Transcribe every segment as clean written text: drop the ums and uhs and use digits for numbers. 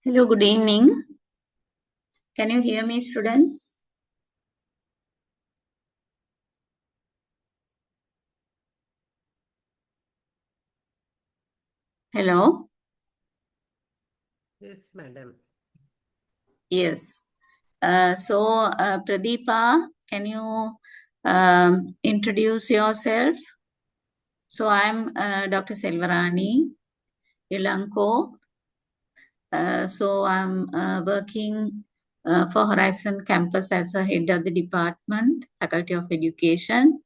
Hello, good evening. Can you hear me, students? Hello? Yes, madam. Yes. Pradeepa, can you introduce yourself? So, I'm Dr. Selvarani Ilanko. I'm working for Horizon Campus as a head of the department, Faculty of Education.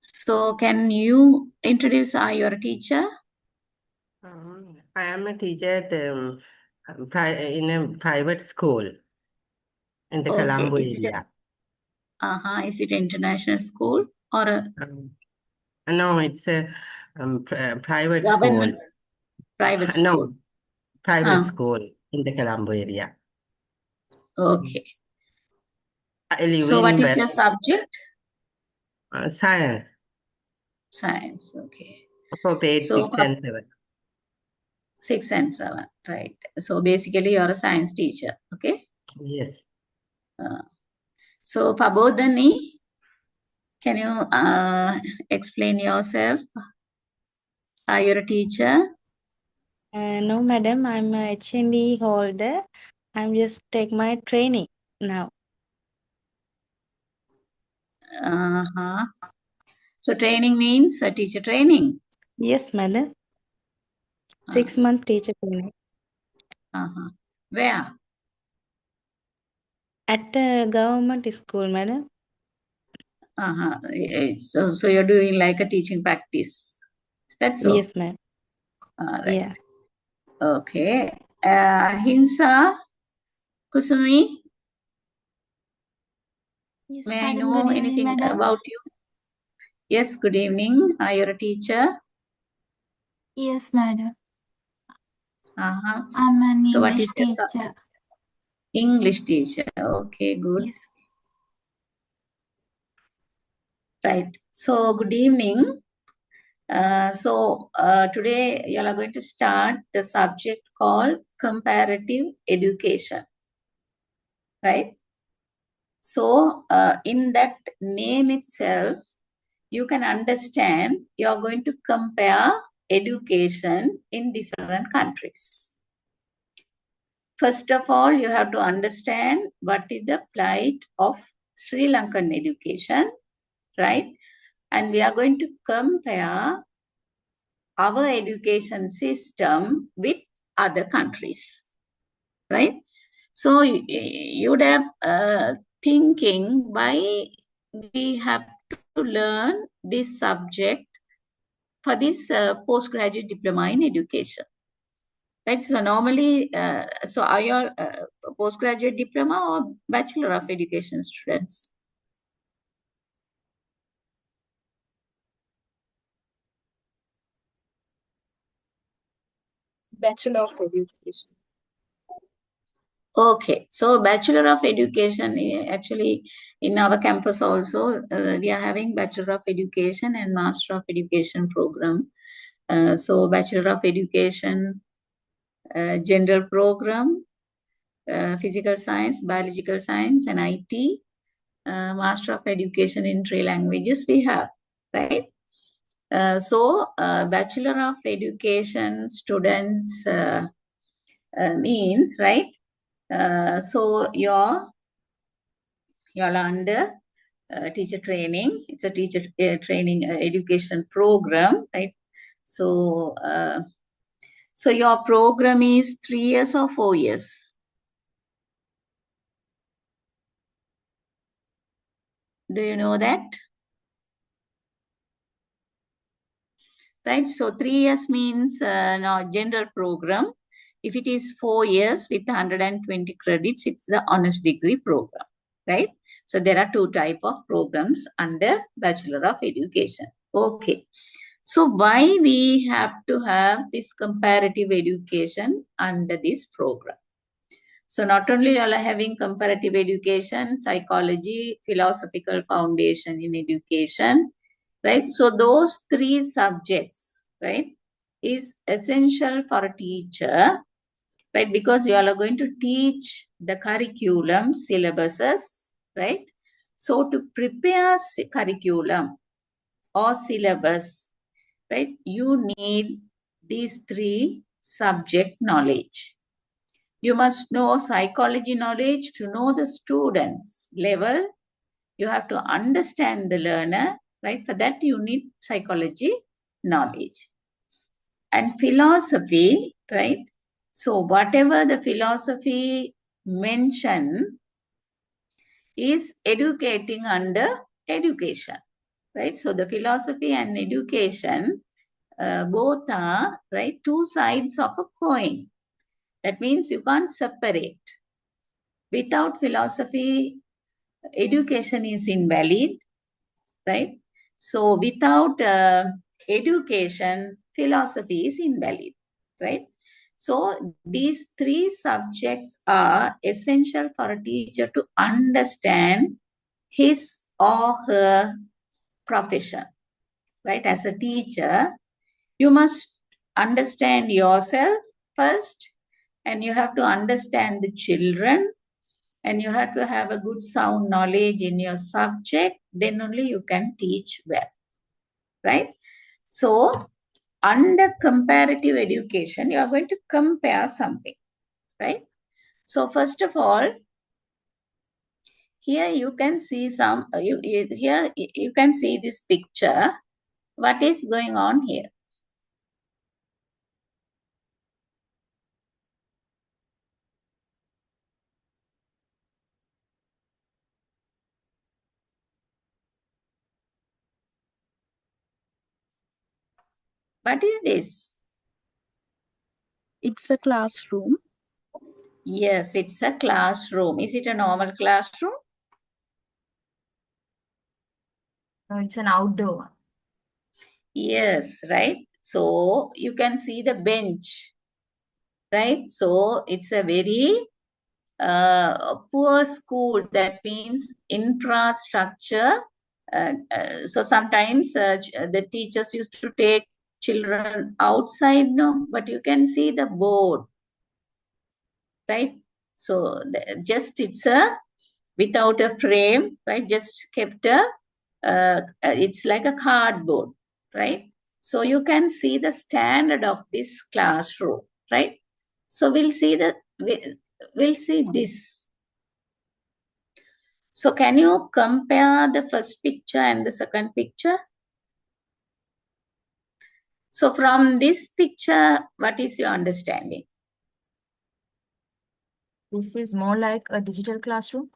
So, can you introduce your teacher? I am a teacher at, in a private school in the Okay. Colombo area. Is it international school or a No, it's a private school. government private school? No, private Huh. school in the Colombo area. Okay. I live So what in is your subject? science Science. Okay. for grade So 6 and 7. 6 and 7, right? So basically you're a science teacher. Okay. Yes. So Pabodhani, can you explain yourself? You're a teacher. No, madam, I'm a HND holder. I'm just take my training now. Uh-huh. So training means teacher training. Yes, madam. 6-month teacher training. Uh-huh. Where? At a government school, madam. Uh-huh. So you're doing like a teaching practice. Is that so? Yes, ma'am. Right. Yeah. Okay. Hinsa, Kusumi, Yes, may I madam. know Good evening, anything madam. about you? Yes, good evening. You're a teacher. Yes, madam. Uh-huh. I'm an So what English is your teacher. English teacher? Okay, good. Yes. Right. So good evening. Today you are going to start the subject called comparative education. Right. So in that name itself, you can understand you're going to compare education in different countries. First of all, you have to understand what is the plight of Sri Lankan education, right? And we are going to compare our education system with other countries, right? So you would have thinking why we have to learn this subject for this postgraduate diploma in education. Right. So normally, so are you postgraduate diploma or Bachelor of Education students? Bachelor of Education. Okay, so Bachelor of Education, actually in our campus also, we are having Bachelor of Education and Master of Education program. So Bachelor of Education, general program, physical science, biological science, and IT. Master of Education in 3 languages we have, right? Bachelor of Education students means, right? You're under teacher training. It's a teacher training education program, right? So your program is 3 years or 4 years? Do you know that? Right, so 3 years means general program. If it is 4 years with 120 credits, it's the honors degree program, right? So there are 2 types of programs under Bachelor of Education. Okay. So why we have to have this comparative education under this program? So not only you are having comparative education, psychology, philosophical foundation in education, right? So those 3 subjects, right? is essential for a teacher, right? Because you all are going to teach the curriculum syllabuses, right? So to prepare curriculum or syllabus, right, you need these three subject knowledge. You must know psychology knowledge to know the student's level. You have to understand the learner, right? For that, you need psychology knowledge. And philosophy, right? So whatever the philosophy mentioned is educating under education, right? So the philosophy and education both are, right, two sides of a coin. That means you can't separate. Without philosophy, education is invalid, right? So without education, philosophy is invalid, right? So these three subjects are essential for a teacher to understand his or her profession, right? As a teacher, you must understand yourself first, and you have to understand the children, and you have to have a good sound knowledge in your subject. Then only you can teach well, right? So under comparative education, you are going to compare something, right? So first of all, here you can see here you can see this picture. What is going on here? What is this? It's a classroom. Yes, it's a classroom. Is it a normal classroom? No, it's an outdoor one. Yes, right? So you can see the bench, right? So it's a very poor school. That means infrastructure. So sometimes the teachers used to take children outside, no, but you can see the board, right? So just it's a without a frame, right? Just kept it's like a cardboard, right? So you can see the standard of this classroom, right? So we'll see this. So can you compare the first picture and the second picture? So from this picture, what is your understanding? This is more like a digital classroom.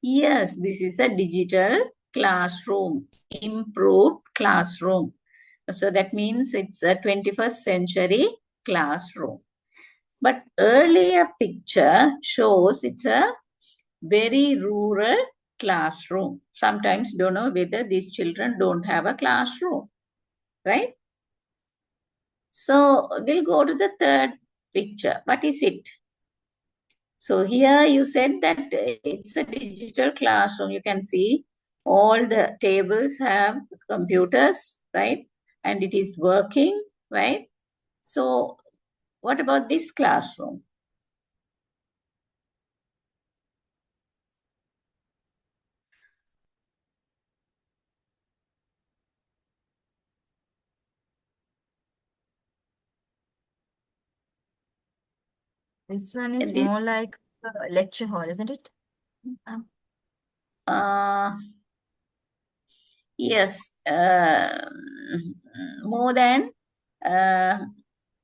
Yes, this is a digital classroom, improved classroom. So that means it's a 21st century classroom. But earlier picture shows it's a very rural classroom. Sometimes don't know whether these children don't have a classroom, right? So we'll go to the third picture. What is it? So here you said that it's a digital classroom. You can see all the tables have computers, right? And it is working, right? So what about this classroom? This one is This, more like a lecture hall, isn't it? yes, more than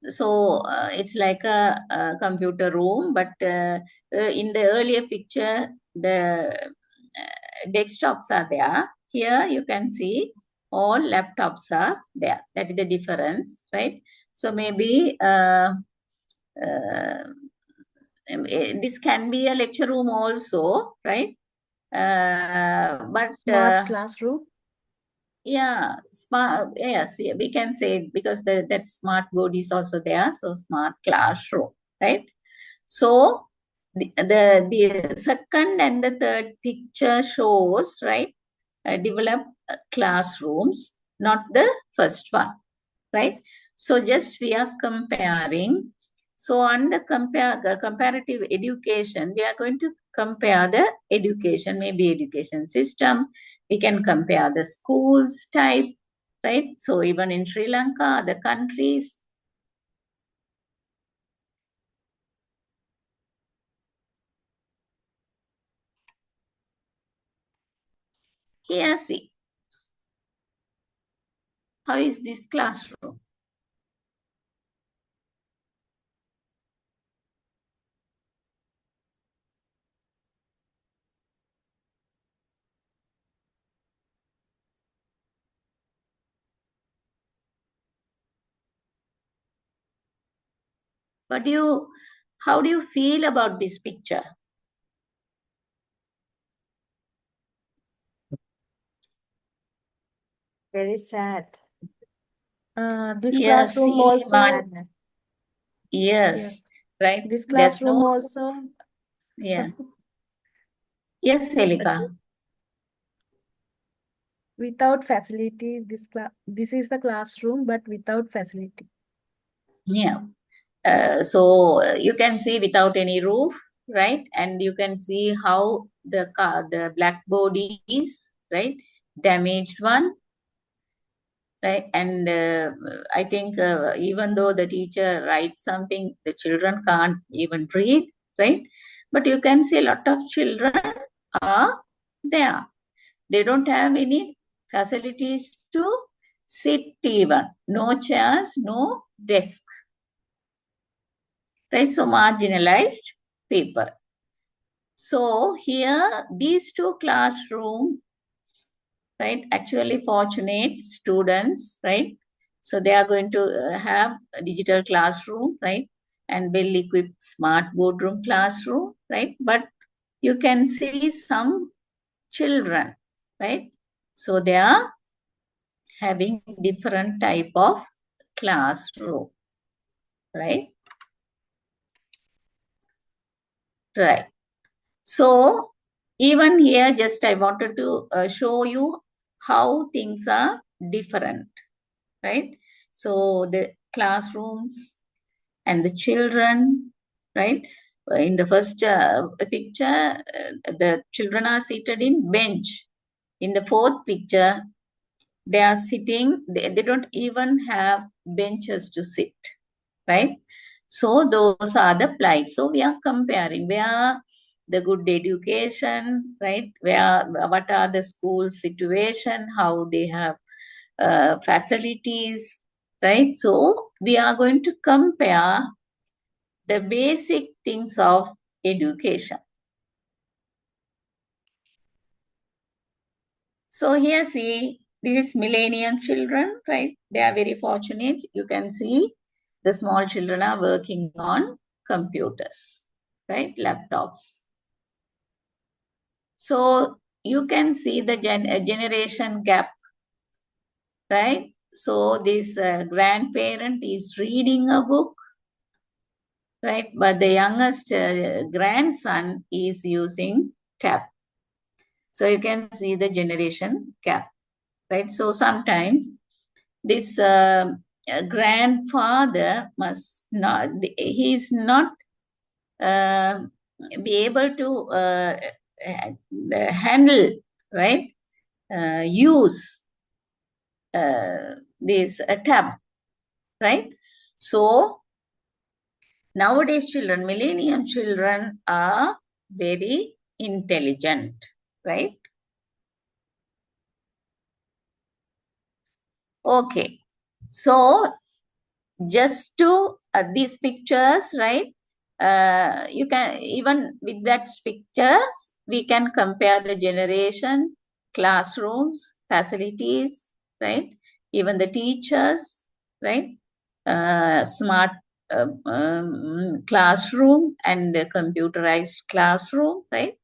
it's like a computer room, but in the earlier picture, the desktops are there. Here you can see all laptops are there. That is the difference, right? So maybe this can be a lecture room also, right? But Smart classroom. yeah, smart. Yes, yeah, we can say it because that smart board is also there. So smart classroom, right? So the second and the third picture shows, right, developed classrooms, not the first one, right? So just we are comparing. So under comparative education, we are going to compare the education, maybe education system. We can compare the schools type, right? So even in Sri Lanka, other countries. Here, see. How is this classroom? How do you feel about this picture? Very sad. This Yes, classroom see, also, Sadness. yes, yes, right. this There's classroom no, also, yeah. Yes, Selika. without facility, this is the classroom, but without facility. Yeah. So you can see without any roof, right? And you can see how the blackboard is, right? Damaged one, right? And I think even though the teacher writes something, the children can't even read, right? But you can see a lot of children are there. They don't have any facilities to sit even. No chairs, no desk. Right? So marginalized people. So here, these two classrooms, right, actually fortunate students, right? So they are going to have a digital classroom, right? And well-equipped smart boardroom classroom, right? But you can see some children, right? So they are having different type of classroom, right? Right. So even here, just I wanted to show you how things are different, right? So the classrooms and the children, right? In the first picture, the children are seated in bench. In the fourth picture, they are sitting, they don't even have benches to sit, right? So those are the plight. So we are comparing where the good education, right? What are the school situation, how they have facilities, right? So we are going to compare the basic things of education. So here see, these millennium children, right? They are very fortunate. You can see the small children are working on computers, right? Laptops. So you can see the generation gap, right? So this grandparent is reading a book, right? But the youngest grandson is using tab. So you can see the generation gap, right? So sometimes this grandfather must not, he is not be able to handle, right? Use this tab, right? So nowadays children, millennium children are very intelligent, right? Okay. So just to these pictures, right? You can, even with that pictures, we can compare the generation, classrooms, facilities, right? Even the teachers, right? Smart classroom and the computerized classroom, right?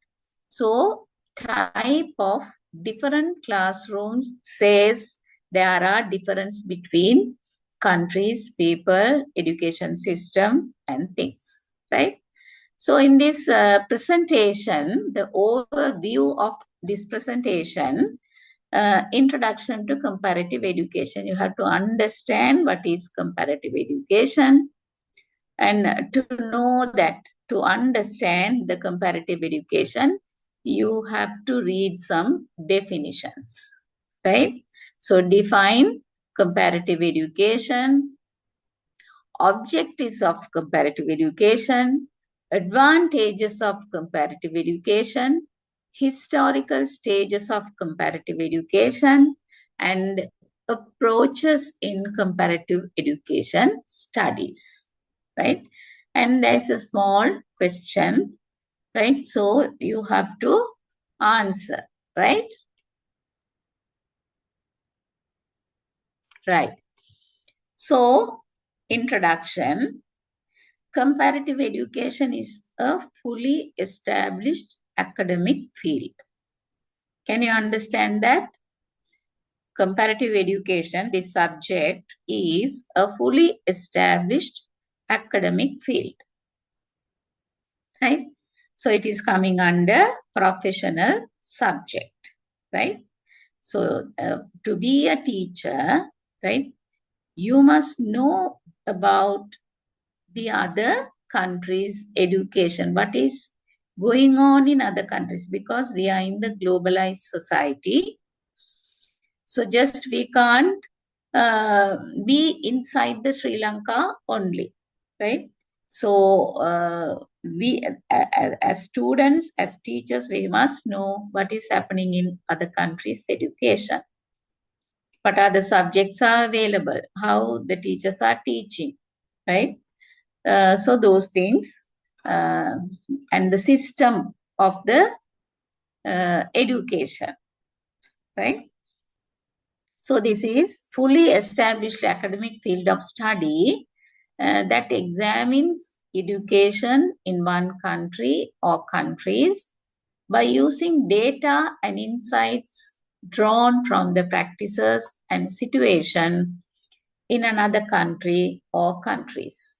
So type of different classrooms says there are difference between countries, people, education system, and things, right? So in this presentation, the overview of this presentation, Introduction to comparative education. You have to understand what is comparative education, and to know that, to understand the comparative education, you have to read some definitions, right? So define comparative education, objectives of comparative education, advantages of comparative education, historical stages of comparative education, and approaches in comparative education studies, right? And there's a small question, right? So you have to answer, right? Right. So, introduction. Comparative education is a fully established academic field. Can you understand that? Comparative education, this subject, is a fully established academic field, right? So it is coming under professional subject, right? So to be a teacher, right, you must know about the other countries' education, what is going on in other countries, because we are in the globalized society. So just we can't be inside the Sri Lanka only, right? So we as students, as teachers, we must know what is happening in other countries' education. What are the subjects are available, how the teachers are teaching, right? So those things, and the system of the education, right? So this is fully established academic field of study that examines education in one country or countries by using data and insights drawn from the practices and situation in another country or countries,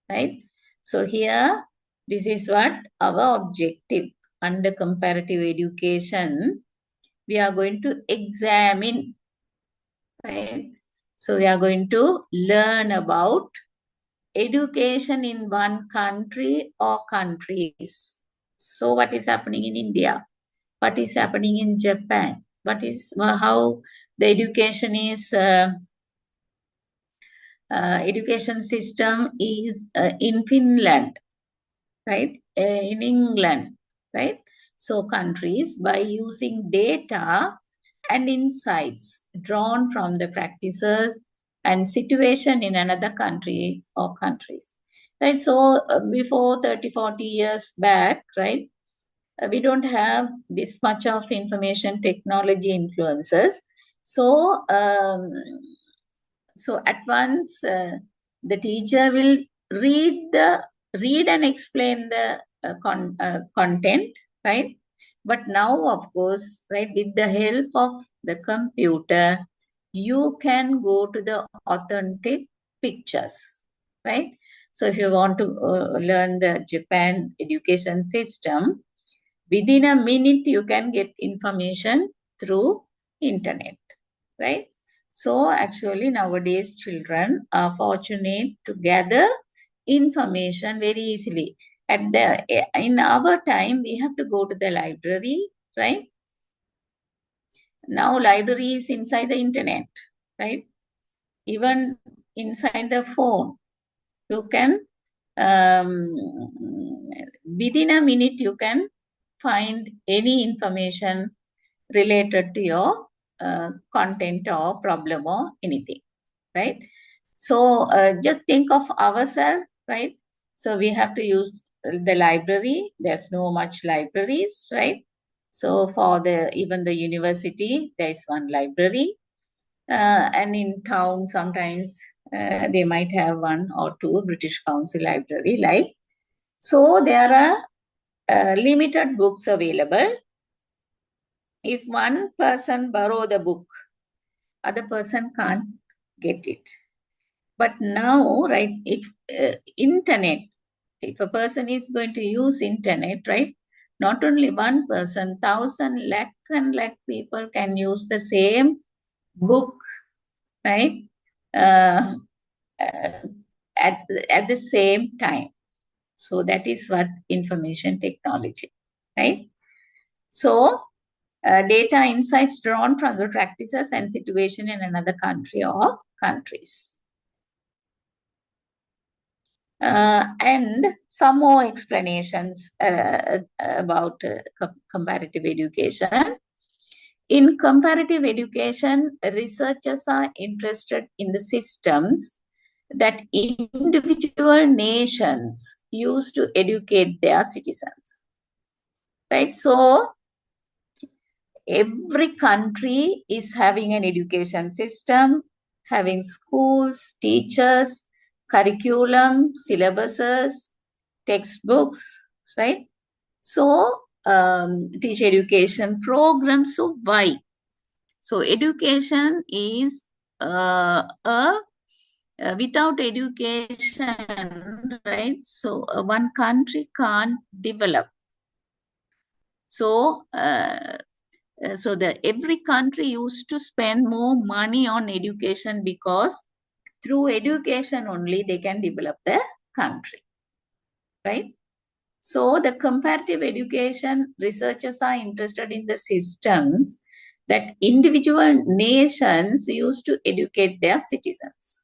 right? So here, this is what our objective under comparative education. We are going to examine, right? So we are going to learn about education in one country or countries. So what is happening in India? What is happening in Japan? What is how the education is education system is in Finland, right? In England, right? So countries, by using data and insights drawn from the practices and situation in another countries or countries, right? So before 30, 40 years back, right? We don't have this much of information technology influences. So, so at once the teacher will read and explain the content, right? But now, of course, right, with the help of the computer, you can go to the authentic pictures, right? So if you want to learn the Japan education system, within a minute you can get information through internet, right? So actually nowadays children are fortunate to gather information very easily. In our time, we have to go to the library, right? Now library is inside the internet, right? Even inside the phone, you can, within a minute, you can find any information related to your content or problem or anything, right? So just think of ourselves, right? So we have to use the library. There's no much libraries, right? So for even the university, there's one library. And in town, sometimes they might have one or two British Council library, like. So there are limited books available. If one person borrow the book, other person can't get it. But now, right, if internet, if a person is going to use internet, right, not only one person, 1,000 lakh and lakh people can use the same book, right? Uh, at the same time. So that is what information technology, right? So data insights drawn from the practices and situation in another country or countries. And some more explanations about comparative education. In comparative education, researchers are interested in the systems that individual nations use to educate their citizens, right? So every country is having an education system, having schools, teachers, curriculum, syllabuses, textbooks, right? So teach education programs. So why? So education is without education, right? So one country can't develop. So so every country used to spend more money on education because through education only they can develop the country, right? So the comparative education researchers are interested in the systems that individual nations use to educate their citizens,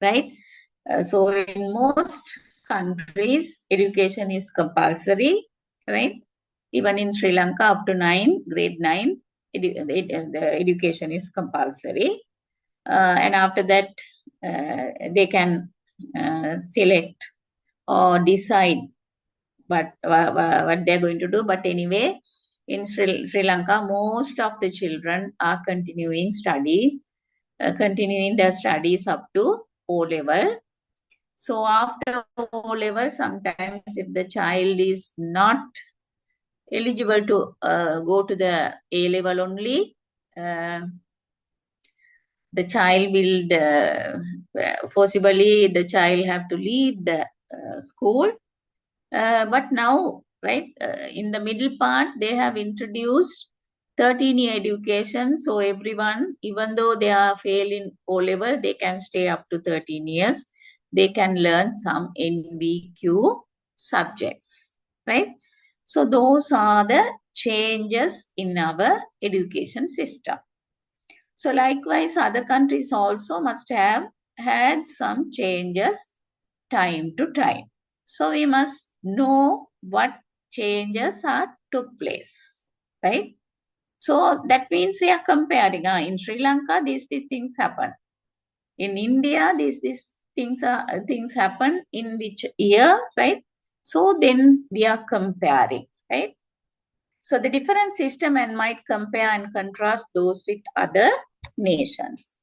right? So in most countries, education is compulsory, right? Even in Sri Lanka, up to grade 9, the education is compulsory. And after that, they can select or decide what they're going to do. But anyway, in Sri Lanka, most of the children are continuing their studies up to O level. So after O level, sometimes if the child is not eligible to go to the A level only, the child will forcibly the child have to leave the school. But now, right, in the middle part, they have introduced 13-year education. So everyone, even though they are failing O level, they can stay up to 13 years. They can learn some NVQ subjects, right? So those are the changes in our education system. So likewise, other countries also must have had some changes time to time. So we must know what changes are took place, right? So that means we are comparing. In Sri Lanka, these things happen. In India, these things happen in which year, right? So then we are comparing, right? So the different system and might compare and contrast those with other nations.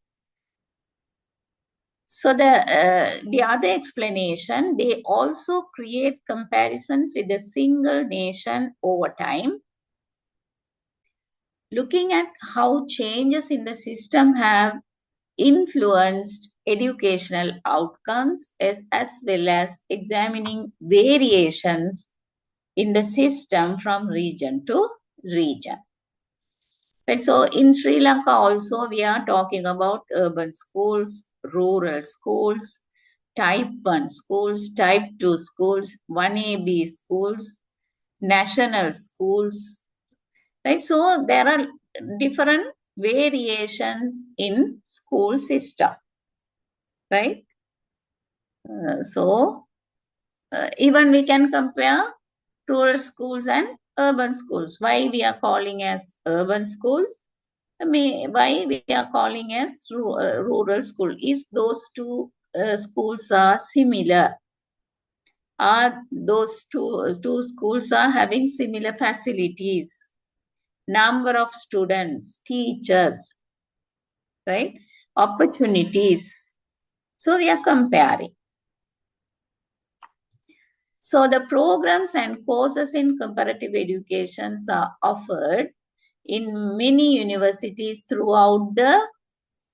So the other explanation, they also create comparisons with a single nation over time, looking at how changes in the system have influenced educational outcomes as well as examining variations in the system from region to region. Right, so in Sri Lanka also we are talking about urban schools, rural schools, type 1 schools, type 2 schools, 1AB schools, national schools, right? So there are different variations in school system, right? So even we can compare rural schools and urban schools. Why we are calling as urban schools? Why we are calling as rural school? Is those two schools are similar? Are those two schools are having similar facilities, number of students, teachers, right? Opportunities. So we are comparing. So the programs and courses in comparative education are offered in many universities throughout the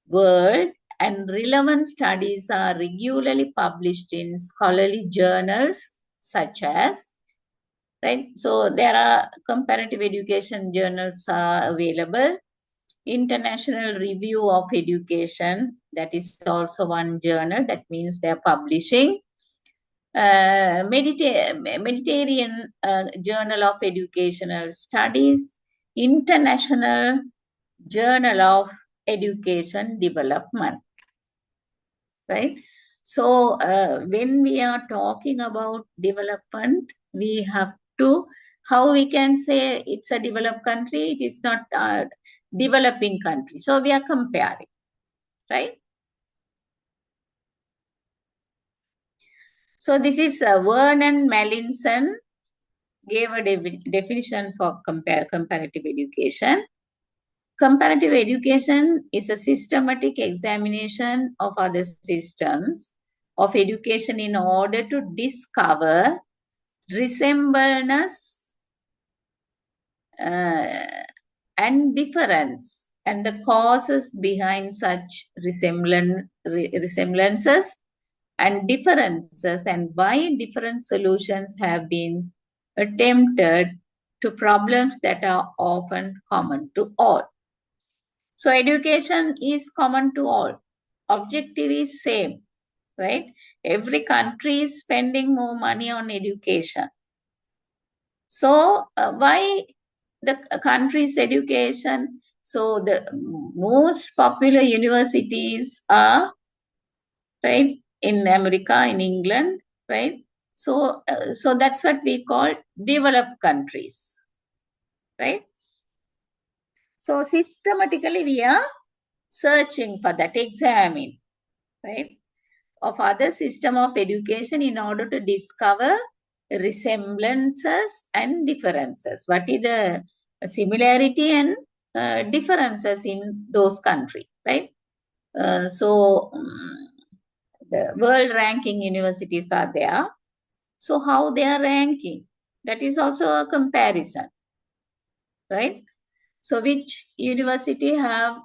world, and relevant studies are regularly published in scholarly journals such as right? So there are comparative education journals are available. International Review of Education, that is also one journal. That means they are publishing. Mediterranean Journal of Educational Studies, International Journal of Education Development, right? So when we are talking about development, we have to, how we can say it's a developed country, it is not a developing country. So we are comparing, right? So this is Vernon Mallinson gave a definition for comparative education. Comparative education is a systematic examination of other systems of education in order to discover resemblance and difference and the causes behind such resemblances and differences, and why different solutions have been attempted to problems that are often common to all. So education is common to all. Objective is same, right? Every country is spending more money on education. So why the country's education? So the most popular universities are, right, in America, in England, right? So so that's what we call developed countries, right? So systematically we are searching for that, examine, right, of other system of education in order to discover resemblances and differences. What is the similarity and differences in those countries, right? So the world ranking universities are there. So how they are ranking? That is also a comparison, right? So which university have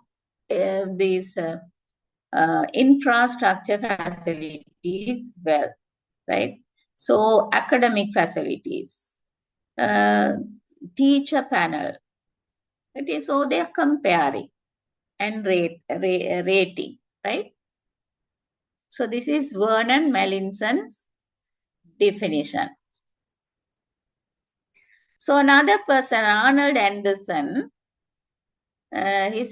these infrastructure facilities well, right? So academic facilities, teacher panel. It is, so they are comparing and rating, right? So this is Vernon Mallinson's definition. So another person, Arnold Anderson, his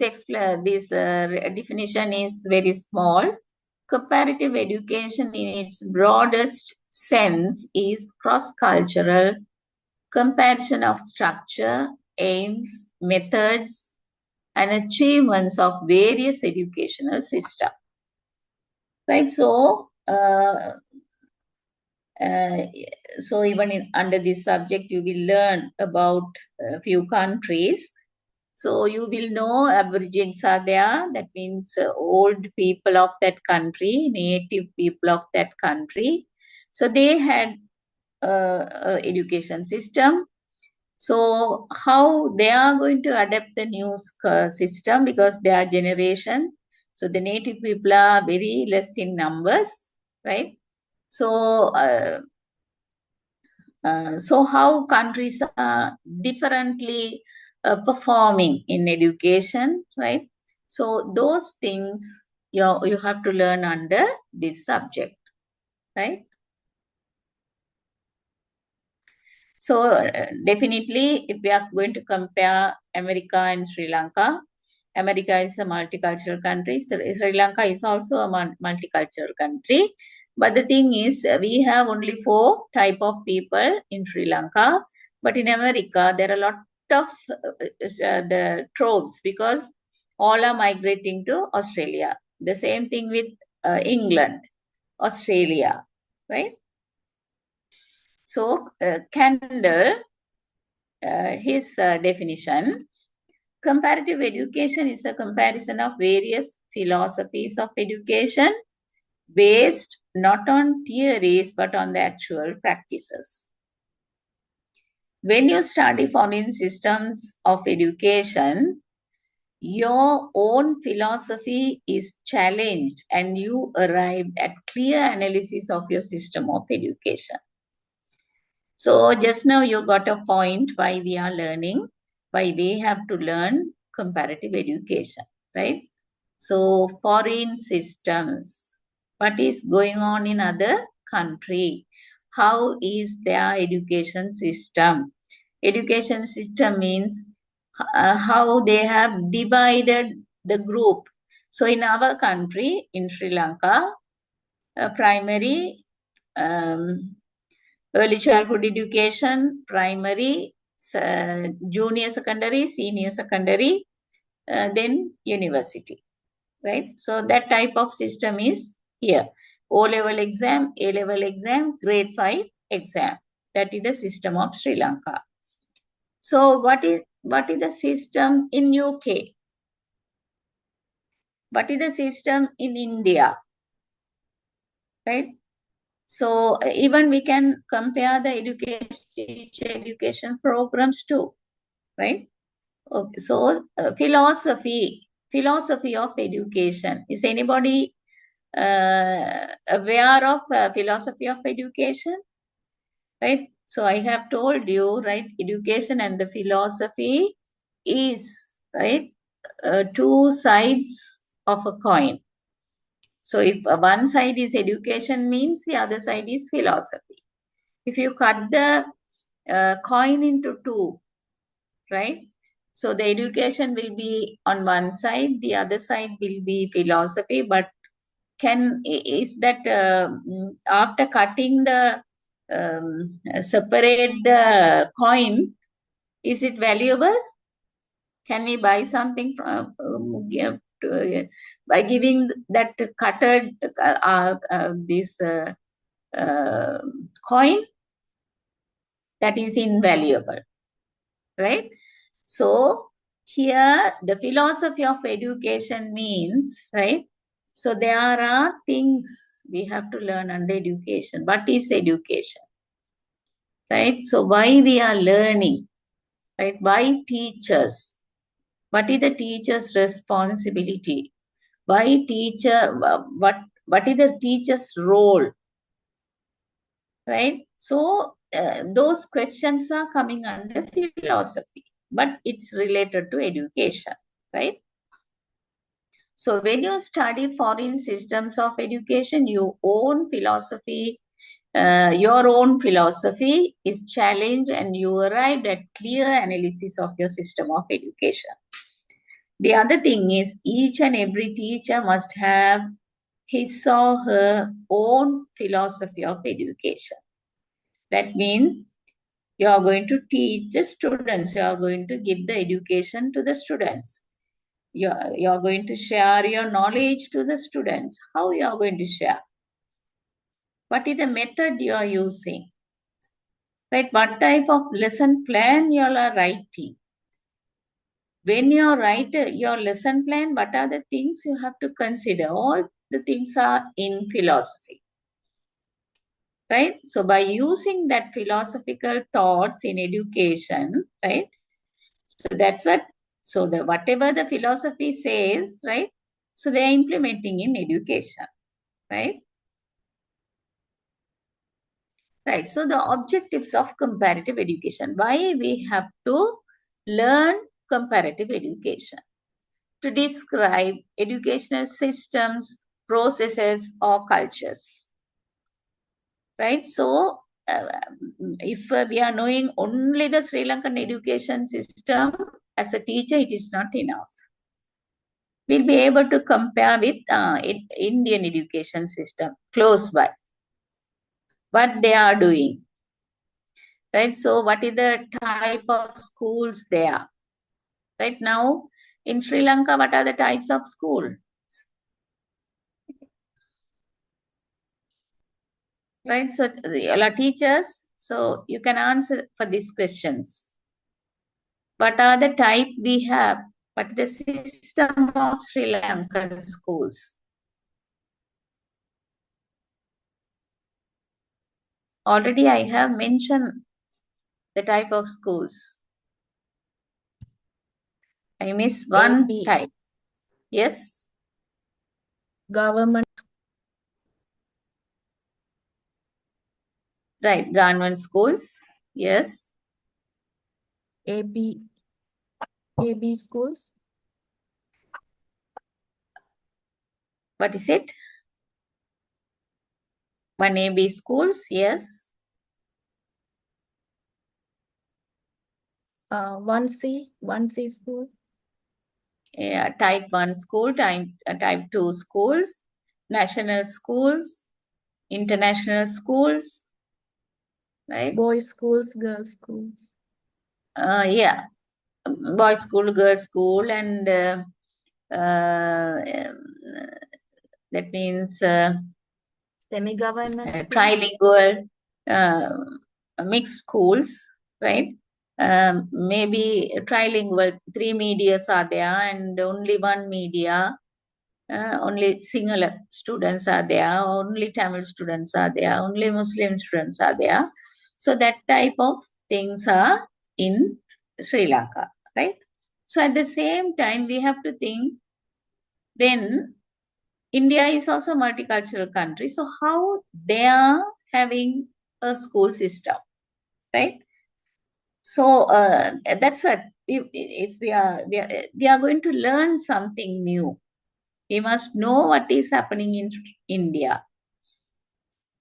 definition is very small. Comparative education in its broadest sense is cross-cultural comparison of structure, aims, methods, and achievements of various educational systems. Right, so so even under this subject, you will learn about a few countries. So you will know Aborigines are there. That means old people of that country, native people of that country. So they had education system. So how they are going to adapt the new system, because their generation, so the native people are very less in numbers, right? So so how countries are differently performing in education, right? So those things you have to learn under this subject, right? So definitely, if we are going to compare America and Sri Lanka, America is a multicultural country. Sri Lanka is also a multicultural country. But the thing is, we have only 4 type of people in Sri Lanka. But in America, there are a lot of the tropes, because all are migrating to Australia. The same thing with England, Australia, right? So Kendall, his definition, comparative education is a comparison of various philosophies of education based not on theories but on the actual practices. When you study foreign systems of education, your own philosophy is challenged and you arrive at clear analysis of your system of education. So just now you got a point why we are learning, why we have to learn comparative education, right? So foreign systems, what is going on in other country? How is their education system? Education system means how they have divided the group. So in our country, in Sri Lanka, primary, early childhood education, primary, junior secondary, senior secondary, then university, right? So that type of system is here. O-level exam, A-level exam, grade 5 exam. That is the system of Sri Lanka. So what is the system in UK? What is the system in India? Right? So even we can compare the education programs too, right? Okay, so philosophy of education. Is anybody aware of philosophy of education? Right? So I have told you, right? Education and the philosophy is, right, two sides of a coin. So if one side is education, means the other side is philosophy. If you cut the coin into two, right? So the education will be on one side, the other side will be philosophy. But is that after cutting the separate the coin, is it valuable? Can we buy something from by giving that cutted this coin? That is invaluable, right? So here the philosophy of education means, right? So there are things we have to learn under education. What is education? Right? So why we are learning? Right? Why teachers? What is the teacher's responsibility? Why teacher? What is the teacher's role? Right? So those questions are coming under philosophy, but it's related to education, right? So when you study foreign systems of education, your own philosophy is challenged and you arrived at clear analysis of your system of education. The other thing is each and every teacher must have his or her own philosophy of education. That means you are going to teach the students, you are going to give the education to the students. You're going to share your knowledge to the students. How you are going to share? What is the method you are using? Right? What type of lesson plan you all are writing? When you write your lesson plan, what are the things you have to consider? All the things are in philosophy. Right? So by using that philosophical thoughts in education, right? So that's what, so the whatever the philosophy says, right? So they are implementing in education, right? Right. So the objectives of comparative education. Why we have to learn comparative education? To describe educational systems, processes, or cultures. Right. So if we are knowing only the Sri Lankan education system as a teacher, it is not enough. We'll be able to compare with Indian education system close by. What they are doing. Right. So what is the type of schools there? Right now in Sri Lanka, what are the types of school? Right. So you are teachers. So you can answer for these questions. What are the type we have? What is the system of Sri Lankan schools? Already I have mentioned the type of schools. I missed one AB. type. Yes. Government. Right. Government schools. Yes. AB schools. What is it? 1AB schools, yes. 1C school. Yeah, type 1 school, type 2 schools, national schools, international schools, right? Boys schools, girls schools. Yeah, boys school, girls school, and that means Semi-government school. trilingual mixed schools, right? Maybe trilingual, 3 medias are there and only 1 media. Only Sinhala students are there, only Tamil students are there, only Muslim students are there. So that type of things are in Sri Lanka, right? So at the same time, we have to think then India is also a multicultural country. So how they are having a school system, right? So that's what if we are going to learn something new. We must know what is happening in India.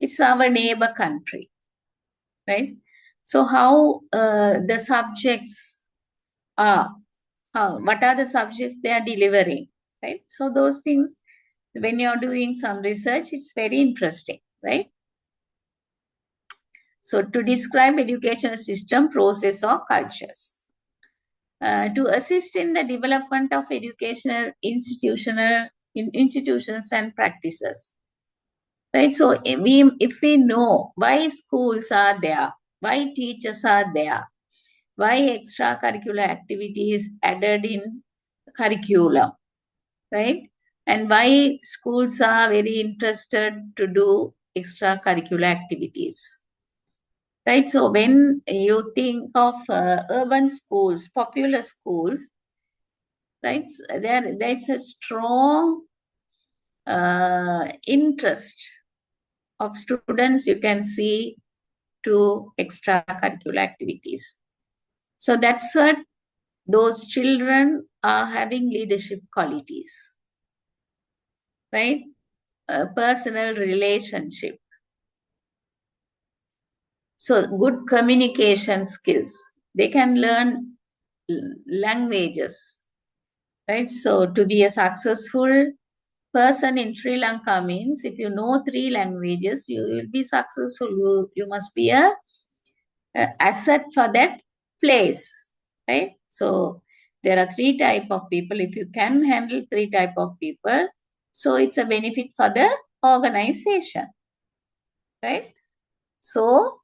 It's our neighbor country, right? So how the subjects are, what are the subjects they are delivering, right? So those things, when you're doing some research, it's very interesting, right? So to describe education system, process or cultures. To assist in the development of educational institutions and practices. Right. So if we know why schools are there, why teachers are there, why extracurricular activities added in curriculum, right? And why schools are very interested to do extracurricular activities. Right. So when you think of urban schools, popular schools, right, there's a strong interest of students you can see to extracurricular activities. So that's what those children are having leadership qualities, right? A personal relationship. So good communication skills. They can learn languages, right? So to be a successful person in Sri Lanka means if you know 3 languages, you will be successful. You must be a asset for that place, right? So there are 3 type of people. If you can handle 3 type of people, so it's a benefit for the organization, right? So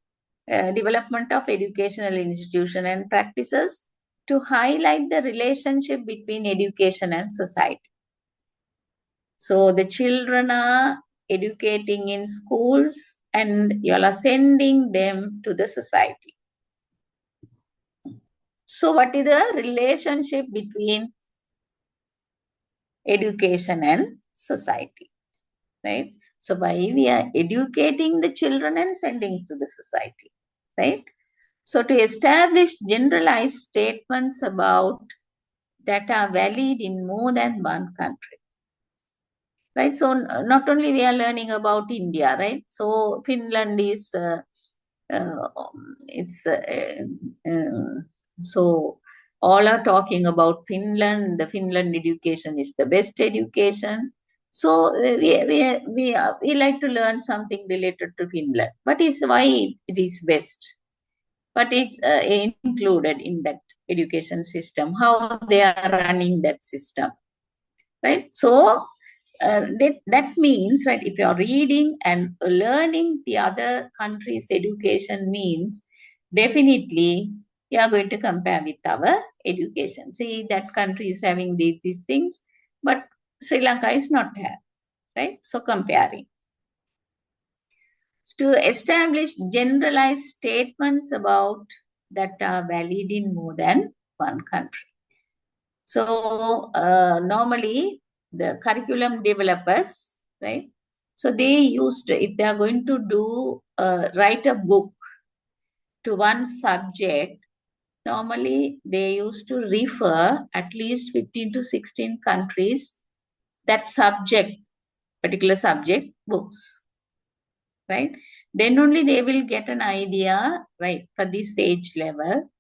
development of educational institution and practices to highlight the relationship between education and society. So the children are educating in schools and you are sending them to the society. So what is the relationship between education and society, right? So why we are educating the children and sending to the society, right? So to establish generalized statements about that are valid in more than one country, right? So not only we are learning about India, right? So Finland is so all are talking about Finland. The Finland education is the best education. So we like to learn something related to Finland. What is why it is best? What is included in that education system? How they are running that system, right? So that means, right, if you're reading and learning the other country's education means definitely you are going to compare with our education. See, that country is having these things, but Sri Lanka is not here, right? So comparing. To establish generalized statements about that are valid in more than one country. So normally the curriculum developers, right? So they used, if they are going to do write a book, to one subject, normally they used to refer at least 15 to 16 countries, that subject, particular subject books, right? Then only they will get an idea, right? For this age level,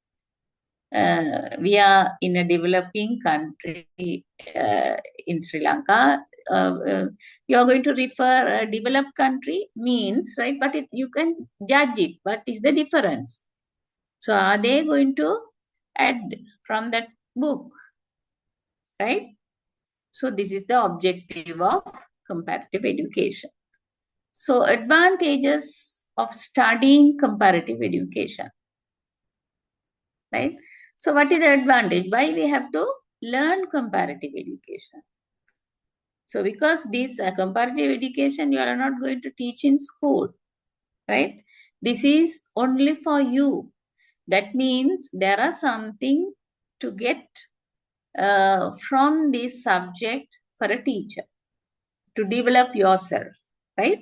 we are in a developing country in Sri Lanka. You are going to refer a developed country means, right? But you can judge it. What is the difference? So are they going to add from that book, right? So this is the objective of comparative education. So advantages of studying comparative education, right? So what is the advantage? Why we have to learn comparative education? So because this comparative education, you are not going to teach in school, right? This is only for you. That means there are something to get from this subject for a teacher to develop yourself, right?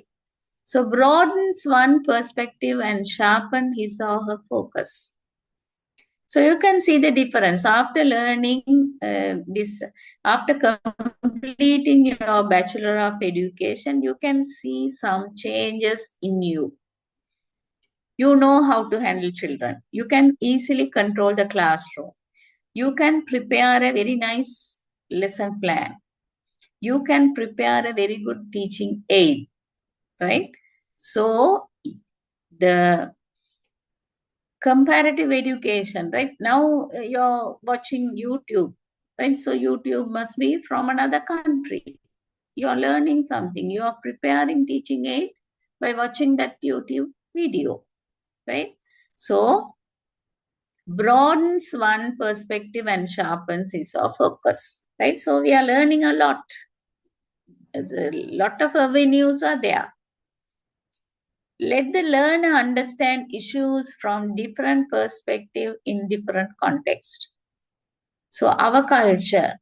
So broadens one perspective and sharpen his or her focus. So you can see the difference after learning this, after completing your Bachelor of Education, you can see some changes in you. You know how to handle children. You can easily control the classroom. You can prepare a very nice lesson plan. You can prepare a very good teaching aid, right? So the comparative education, right? Now you're watching YouTube, right? So YouTube must be from another country. You're learning something. You are preparing teaching aid by watching that YouTube video, right? So broadens one perspective and sharpens his or focus, right? So we are learning a lot. There's a lot of avenues are there. Let the learner understand issues from different perspective in different context. So our culture,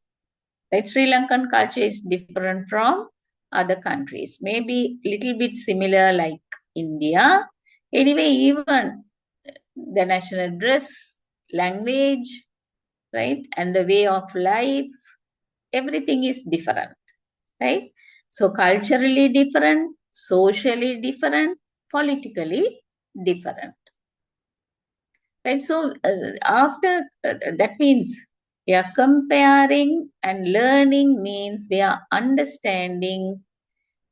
right? Sri Lankan culture is different from other countries. Maybe little bit similar like India. Anyway, even the national dress, language, right? And the way of life, everything is different, right? So culturally different, socially different, politically different, right? So after that means we are comparing, and learning means we are understanding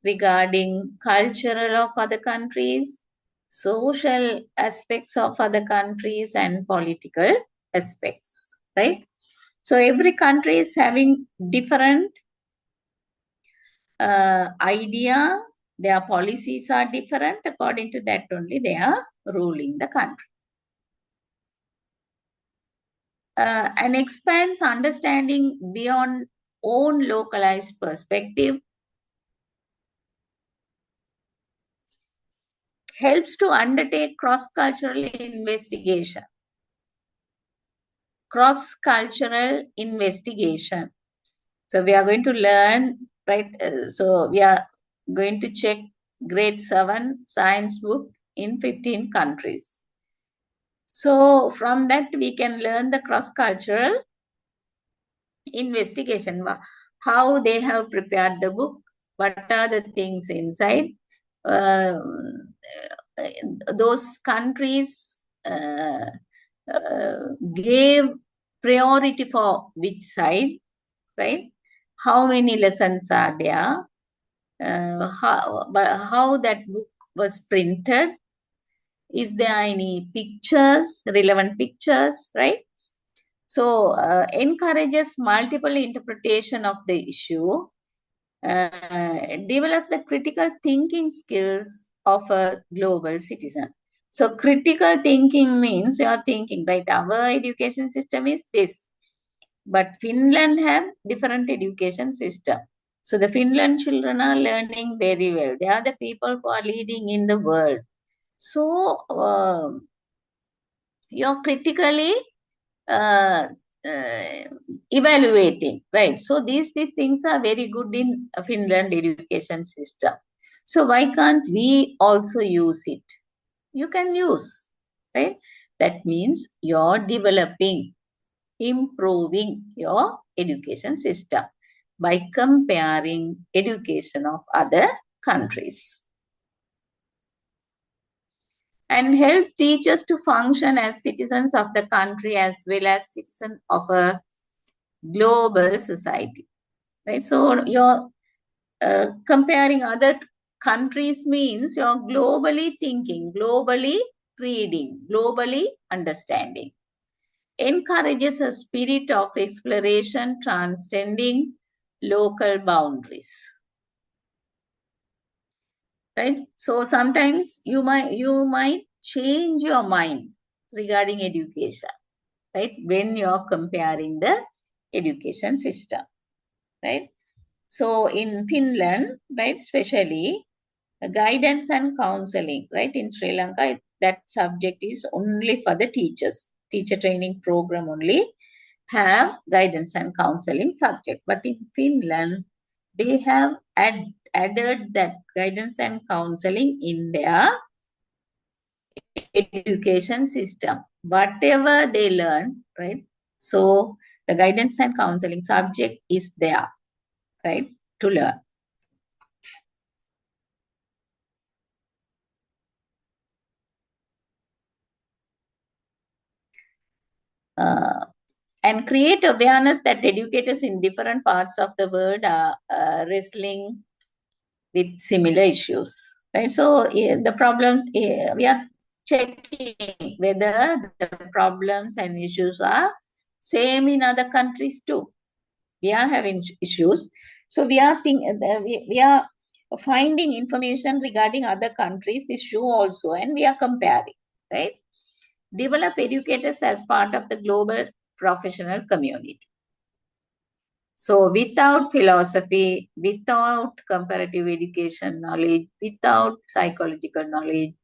regarding cultural of other countries, social aspects of other countries, and political aspects, right? So every country is having different idea. Their policies are different. According to that only they are ruling the country. And expands understanding beyond own localized perspective. Helps to undertake cross-cultural investigation. Cross-cultural investigation. So we are going to learn, right? So we are going to check grade 7 science book in 15 countries. So from that we can learn the cross-cultural investigation, how they have prepared the book, what are the things inside. Those countries gave priority for which side, right? How many lessons are there? How that book was printed? Is there any pictures, relevant pictures, right? So encourages multiple interpretation of the issue, develop the critical thinking skills of a global citizen. So critical thinking means you are thinking, right? Our education system is this, but Finland have different education system. So the Finland children are learning very well. They are the people who are leading in the world. So you're critically evaluating, right? So these things are very good in Finland education system. So why can't we also use it? You can use. right? That means you're developing, improving your education system by comparing education of other countries. And help teachers to function as citizens of the country as well as citizens of a global society, right? So you're comparing other countries means you're globally thinking, globally reading, globally understanding. Encourages a spirit of exploration transcending local boundaries. Right? So sometimes you might change your mind regarding education, right? When you're comparing the education system, right? So in Finland, right, especially guidance and counseling, right? In Sri Lanka, that subject is only for the teachers. Teacher training program only have guidance and counseling subject. But in Finland, they have added that guidance and counseling in their education system. Whatever they learn, right? So the guidance and counseling subject is there, right, to learn. And create awareness that educators in different parts of the world are wrestling with similar issues, right? So the problems, we are checking whether the problems and issues are same in other countries too. We are having issues. So we are we are finding information regarding other countries' issue also, and we are comparing, right? Develop educators as part of the global professional community. So without philosophy, without comparative education knowledge, without psychological knowledge,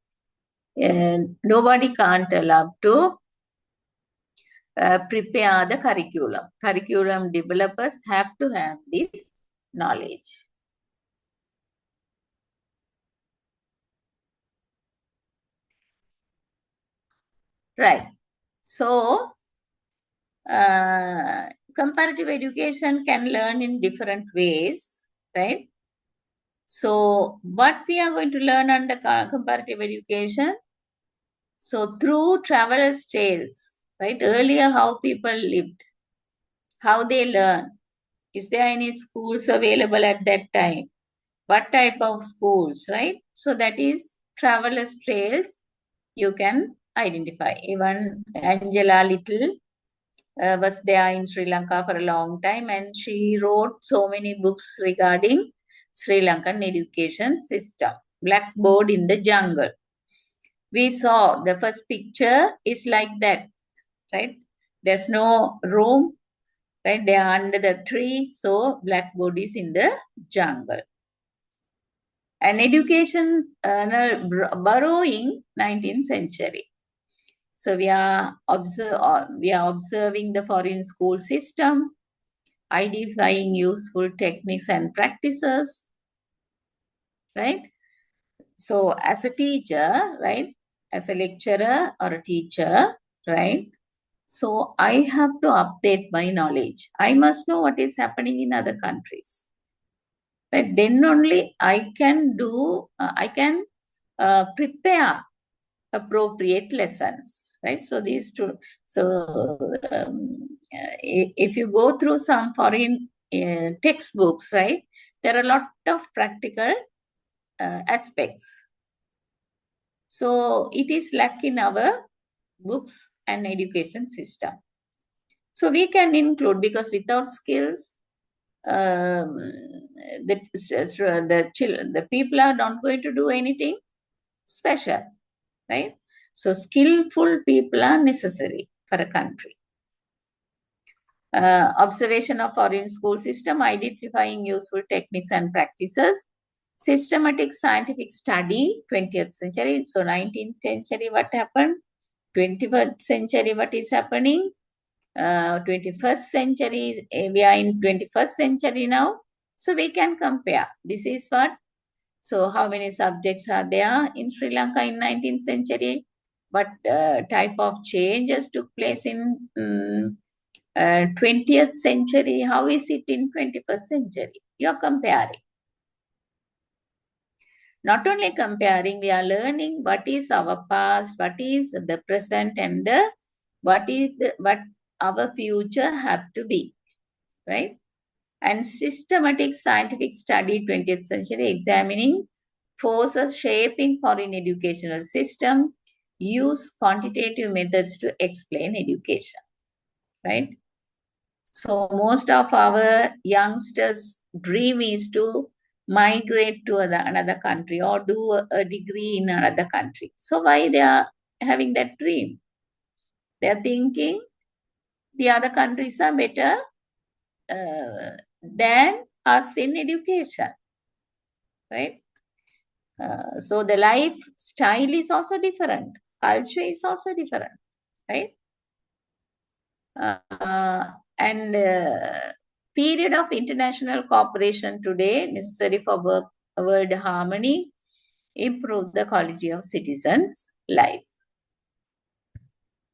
nobody can't allow to prepare the curriculum. Curriculum developers have to have this knowledge. Right. So comparative education can learn in different ways, right? So what we are going to learn under comparative education? So through travelers' tales, right? Earlier, how people lived, how they learn. Is there any schools available at that time? What type of schools, right? So that is travelers' trails you can identify. Even Angela Little was there in Sri Lanka for a long time, and she wrote so many books regarding Sri Lankan education system. Blackboard in the Jungle. We saw the first picture is like that, right? There's no room, right? They are under the tree, so blackboard is in the jungle. And education borrowing 19th century. So we are observing the foreign school system, identifying useful techniques and practices, right? So as a teacher, right? As a lecturer or a teacher, right? So I have to update my knowledge. I must know what is happening in other countries. Right? Then only I can prepare appropriate lessons. Right? So these two. So if you go through some foreign textbooks, right, there are a lot of practical aspects. So it is lack in our books and education system. So we can include, because without skills, the people are not going to do anything special, right? So skillful people are necessary for a country. Observation of foreign school system, identifying useful techniques and practices, systematic scientific study, 20th century. So 19th century, what happened? 21st century, what is happening? 21st century, we are in 21st century now. So we can compare. This is what. So how many subjects are there in Sri Lanka in 19th century? what type of changes took place in 20th century, how is it in 21st century? You're comparing. Not only comparing, we are learning what is our past, what is the present, and what our future have to be, right? And systematic scientific study, 20th century, examining forces shaping foreign educational system, use quantitative methods to explain education, right? So most of our youngsters' dream is to migrate to another country or do a degree in another country. So why they are having that dream? They are thinking the other countries are better than us in education, right? So the lifestyle is also different. Culture is also different, right? And period of international cooperation today necessary for world harmony, improve the quality of citizens' life.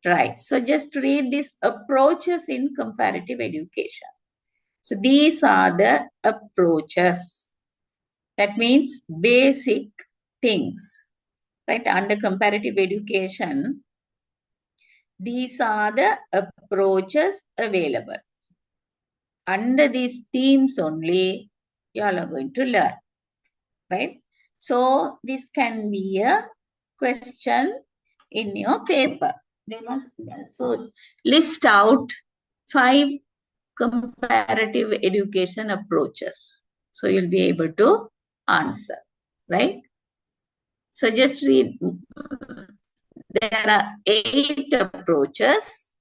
Right. So just read these approaches in comparative education. So these are the approaches. That means basic things. Right. Under comparative education, these are the approaches available. Under these themes only, you all are going to learn, right? So this can be a question in your paper. They must so list out 5 comparative education approaches. So you'll be able to answer, right? So just read. There are 8 approaches,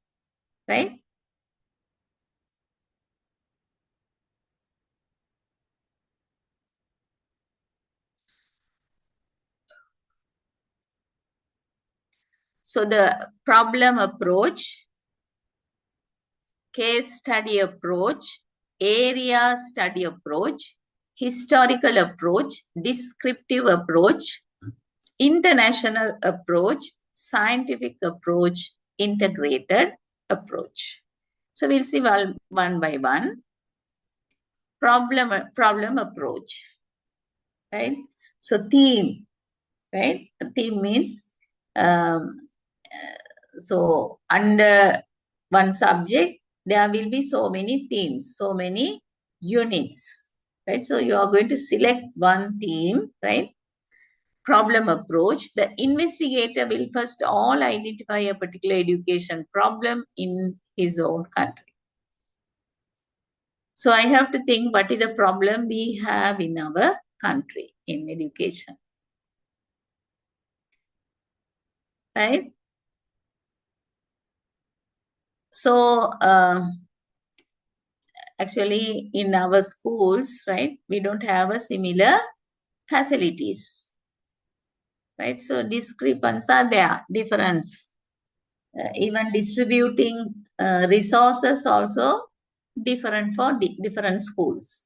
right? So the problem approach, case study approach, area study approach, historical approach, descriptive approach, international approach, scientific approach, integrated approach. So we'll see one by one. Problem approach, right? So theme, right? Theme means so under one subject, there will be so many themes, so many units, right? So you are going to select one theme, right? Problem approach. The investigator will first all identify a particular education problem in his own country. So I have to think what is the problem we have in our country in education, right? So actually in our schools, right, we don't have a similar facilities, right? So discrepancies are there, difference. Even distributing resources also different for different schools.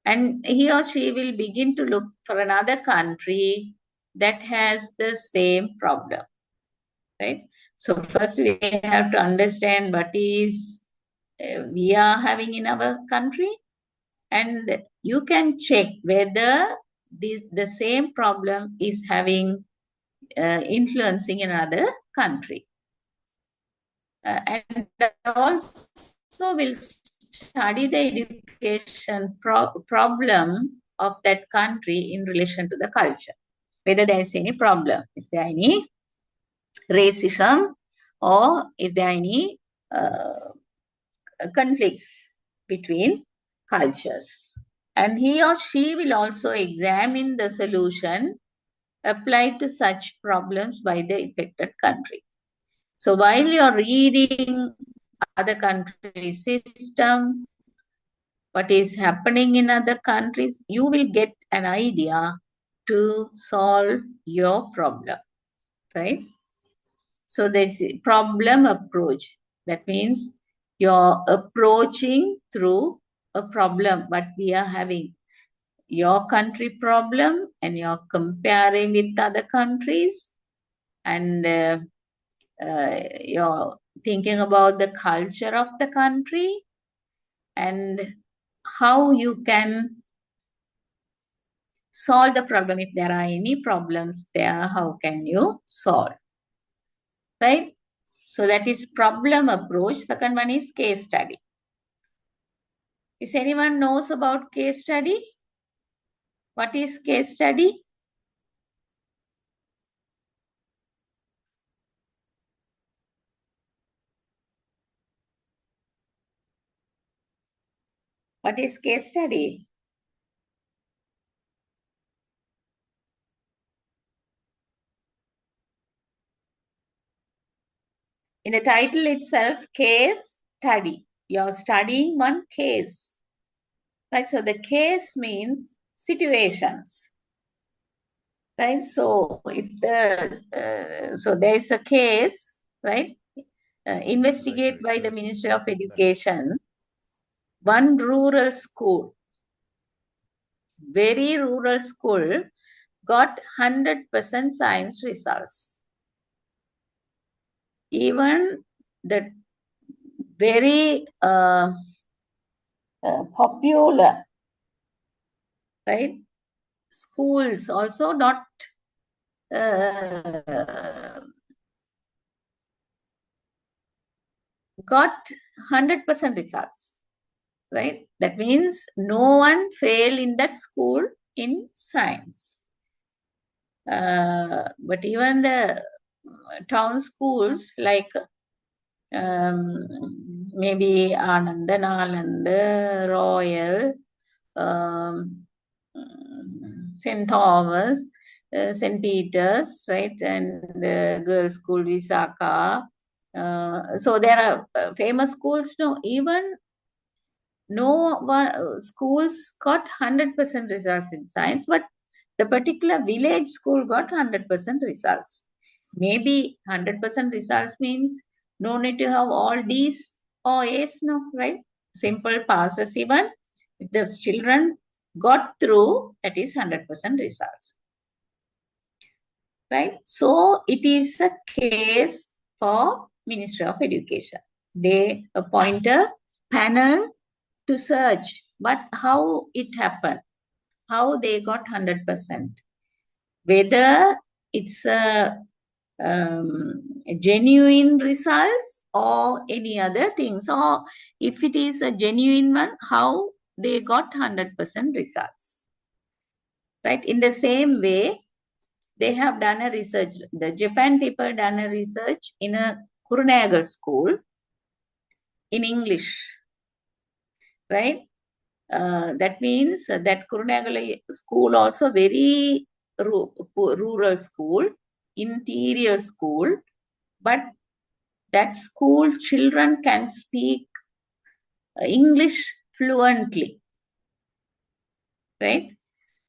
And he or she will begin to look for another country that has the same problem, right? So first we have to understand what is we are having in our country, and you can check whether the same problem is having influencing another country. And also will study the education problem of that country in relation to the culture. Whether there is any problem, is there any racism, or is there any conflicts between cultures. And he or she will also examine the solution applied to such problems by the affected country. So while you're reading other countries' system, what is happening in other countries, you will get an idea to solve your problem, right? So there's a problem approach. That means you're approaching through a problem, what we are having. Your country problem, and you're comparing with other countries, and you're thinking about the culture of the country and how you can solve the problem. If there are any problems there, how can you solve, right? So that is problem approach. Second one is case study. Is anyone knows about case study? What is case study? What is case study? In the title itself, case study. You're studying one case. Right? So the case means situations. Right? So if so there is a case, right? Investigate by the Ministry of Education. One rural school, very rural school, got 100% science results. Even the very popular, right, schools also not got 100% results, right? That means no one failed in that school in science. But even the town schools like maybe Ananda, Nalanda, Royal, St. Thomas, St. Peter's, right, and girls' school Visakha. So there are famous schools. No, even no one schools got 100% results in science, but the particular village school got 100% results. Maybe 100% results means no need to have all D's or A's, no, right? Simple passes even. If the children got through, that is 100% results. Right? So it is a case for Ministry of Education. They appoint a panel to search, but how it happened, how they got 100%, whether it's a genuine results or any other things, or if it is a genuine one, how they got 100% results. Right? In the same way, they have done a research. The Japan people done a research in a Kurunagar school in English. Right? That means that Kurunagal school also very rural school, interior school, but that school children can speak English fluently, right?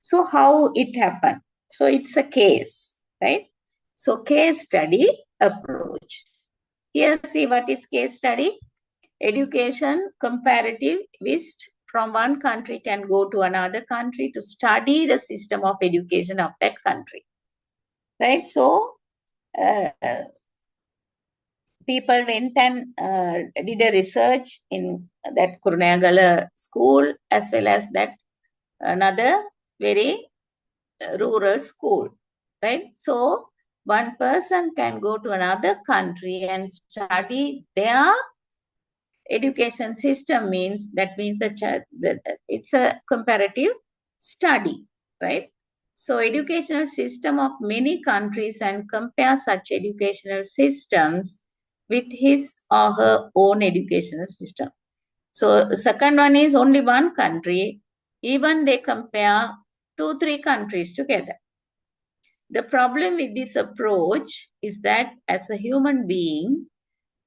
So how it happened? So it's a case, right? So case study approach. Here see what is case study. Education comparativist from one country can go to another country to study the system of education of that country, right? So people went and did a research in that Kurunegala school as well as that another very rural school, right? So one person can go to another country and study their education system. Means that means it's a comparative study, right? So educational system of many countries and compare such educational systems with his or her own educational system. So second one is only one country, even they compare 2-3 countries together. The problem with this approach is that as a human being,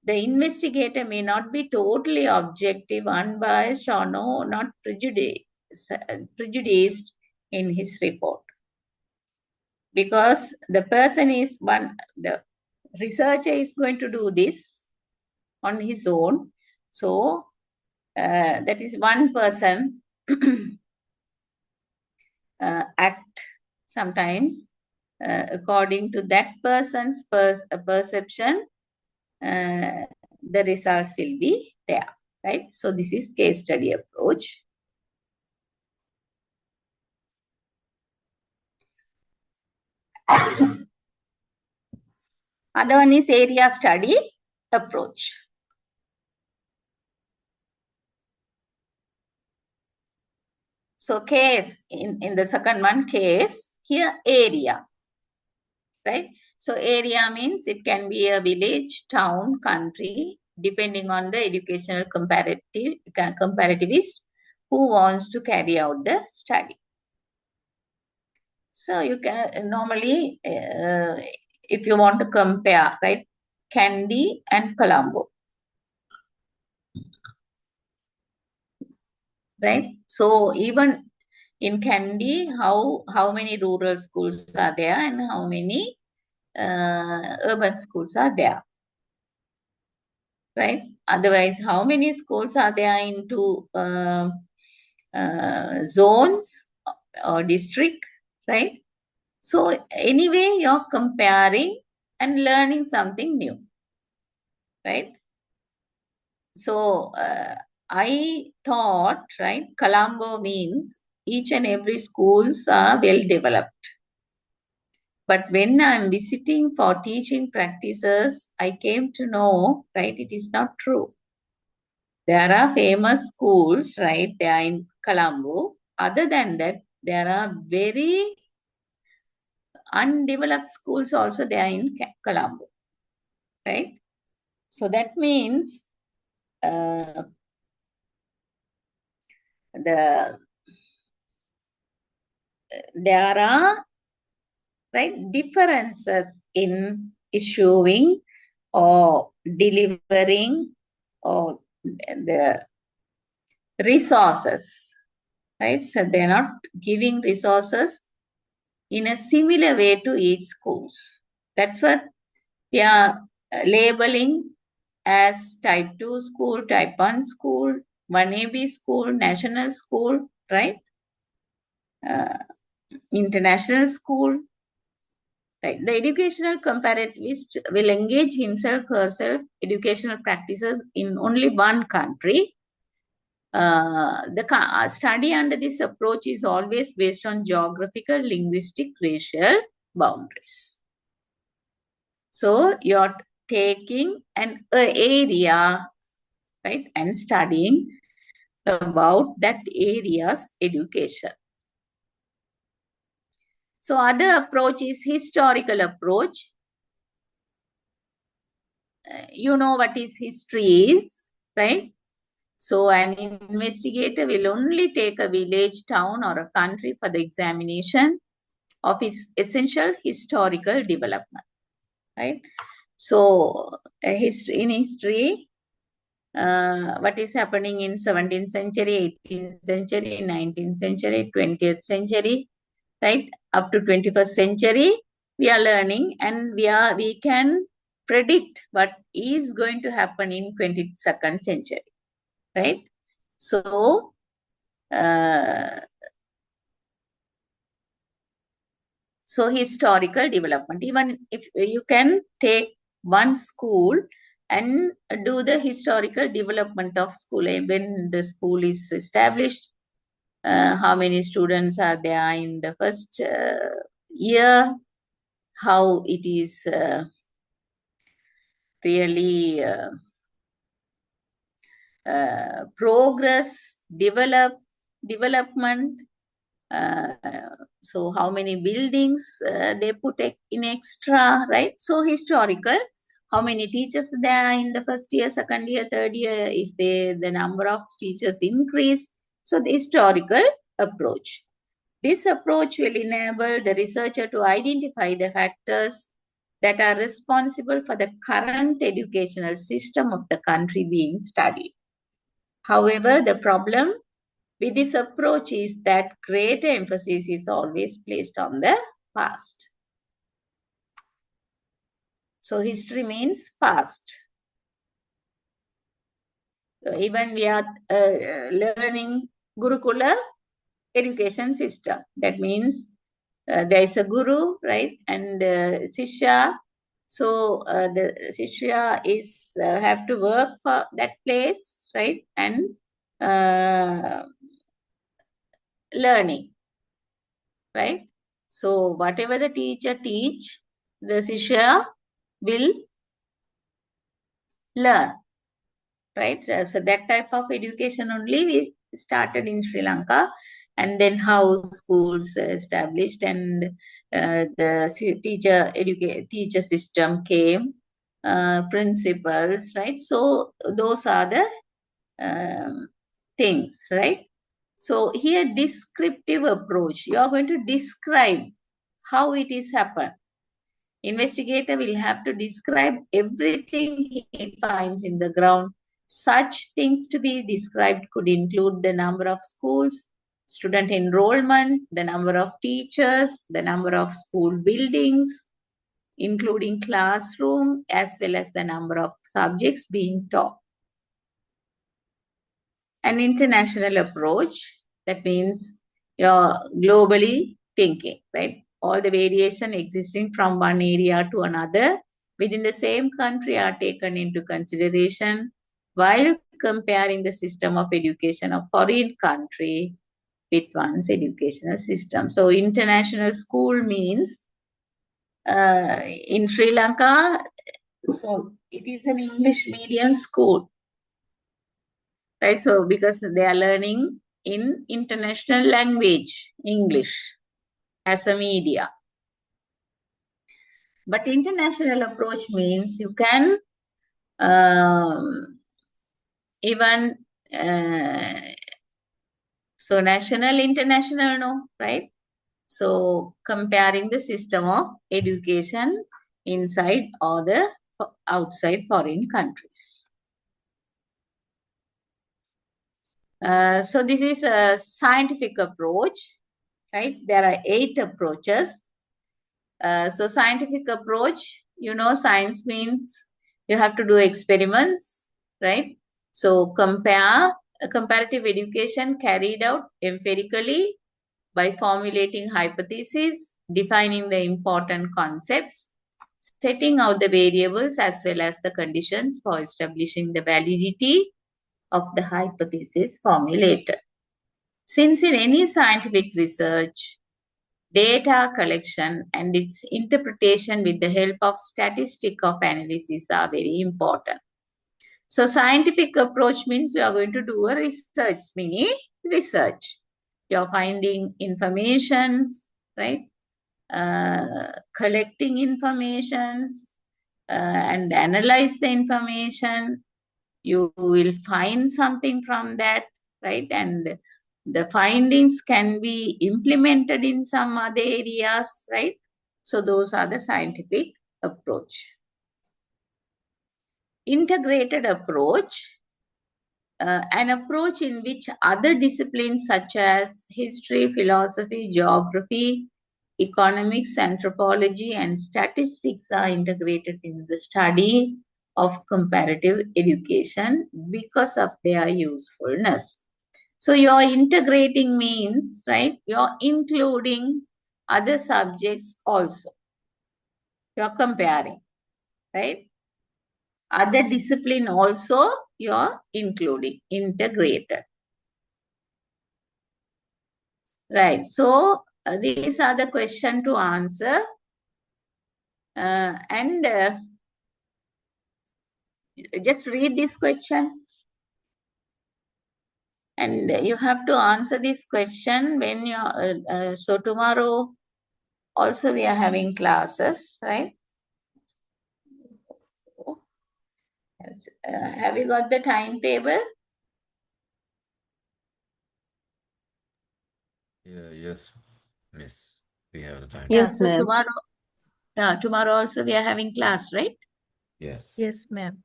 the investigator may not be totally objective, unbiased, or not prejudiced in his report. Because the person is the researcher is going to do this on his own. So that is one person act sometimes according to that person's perception, the results will be there, right? So this is case study approach. Other one is area study approach. So case, in the second one case, here area, right? So area means it can be a village, town, country, depending on the educational comparativist who wants to carry out the study. So you can normally, if you want to compare, right, Kandy and Colombo, right? So even in Kandy, how many rural schools are there and how many urban schools are there, right? Otherwise, how many schools are there into zones or district, right? So anyway, you're comparing and learning something new, right? So I thought, right, Colombo means each and every schools are well developed. But when I'm visiting for teaching practices, I came to know, right, it is not true. There are famous schools, right, they are in Colombo. Other than that, there are very undeveloped schools also there in Colombo, right? So that means there are, right, differences in issuing or delivering or the resources, right? So they're not giving resources in a similar way to each schools. That's what we are labeling as type 2 school, type 1 school, 1AB school, national school, right? International school. Right. The educational comparativist will engage himself, herself, educational practices in only one country. The study under this approach is always based on geographical, linguistic, racial boundaries. So you're taking an area, right, and studying about that area's education. So other approach is historical approach. You know what is history is, right? So an investigator will only take a village, town, or a country for the examination of its essential historical development, right? So in history, what is happening in 17th century, 18th century, 19th century, 20th century, right? Up to 21st century, we are learning and we can predict what is going to happen in 22nd century, right? So, so historical development, even if you can take one school and do the historical development of school, when the school is established, how many students are there in the first year, how it is really progress, development. So how many buildings they put in extra, right? So historical, how many teachers there are in the first year, second year, third year, is there the number of teachers increased? So the historical approach. This approach will enable the researcher to identify the factors that are responsible for the current educational system of the country being studied. However, the problem with this approach is that greater emphasis is always placed on the past. So history means past. So even we are learning Gurukula education system. That means there is a guru, right? And Sishya. So the Sishya is have to work for that place, right? And learning, right? So whatever the teacher teach, the Sishya will learn, right? So that type of education only we started in Sri Lanka, and then how schools established, and the teacher system came, principles, right? So those are the things, right? So here descriptive approach, you are going to describe how it is happened. Investigator will have to describe everything he finds in the ground. Such things to be described could include the number of schools, student enrollment, the number of teachers, the number of school buildings, including classroom, as well as the number of subjects being taught. An international approach, that means you're globally thinking, right? All the variation existing from one area to another within the same country are taken into consideration while comparing the system of education of foreign country with one's educational system. So international school means in Sri Lanka, so it is an English medium school, right? So because they are learning in international language, English as a media. But international approach means you can even, so national, international, no, right? So comparing the system of education inside or the outside foreign countries. So this is a scientific approach, right? There are 8 approaches. So scientific approach, you know, science means you have to do experiments, right? So comparative education carried out empirically by formulating hypotheses, defining the important concepts, setting out the variables as well as the conditions for establishing the validity of the hypothesis formulated. Since in any scientific research, data collection and its interpretation with the help of statistical analysis are very important. So scientific approach means you are going to do a research, mini research. You're finding informations, right? Collecting informations and analyze the information. You will find something from that, right? And the findings can be implemented in some other areas, right? So those are the scientific approach. Integrated approach, an approach in which other disciplines such as history, philosophy, geography, economics, anthropology, and statistics are integrated in the study of comparative education because of their usefulness. So your integrating means, right, you're including other subjects also. You're comparing, right? Other discipline also you're including, integrated. Right, so these are the question to answer. And just read this question. And you have to answer this question when you're, so tomorrow also we are having classes, right? Yes. Have you got the timetable? Yeah, yes, miss. We have the time. Yes, so ma'am. tomorrow also we are having class, right? Yes. Yes, ma'am.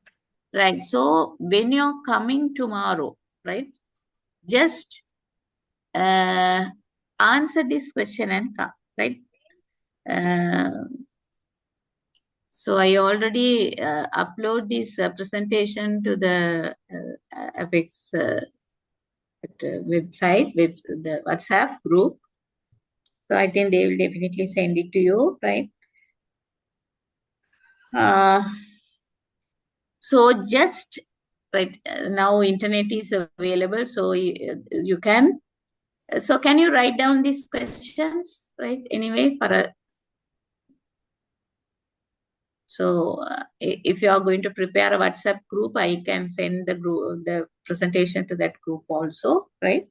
Right. So when you're coming tomorrow, right, just answer this question and come, right? So I already upload this presentation to the Apex website, the WhatsApp group. So I think they will definitely send it to you, right? So just right now internet is available, so you can. So can you write down these questions, right? Anyway, for a so if you are going to prepare a WhatsApp group, I can send the presentation to that group also, right?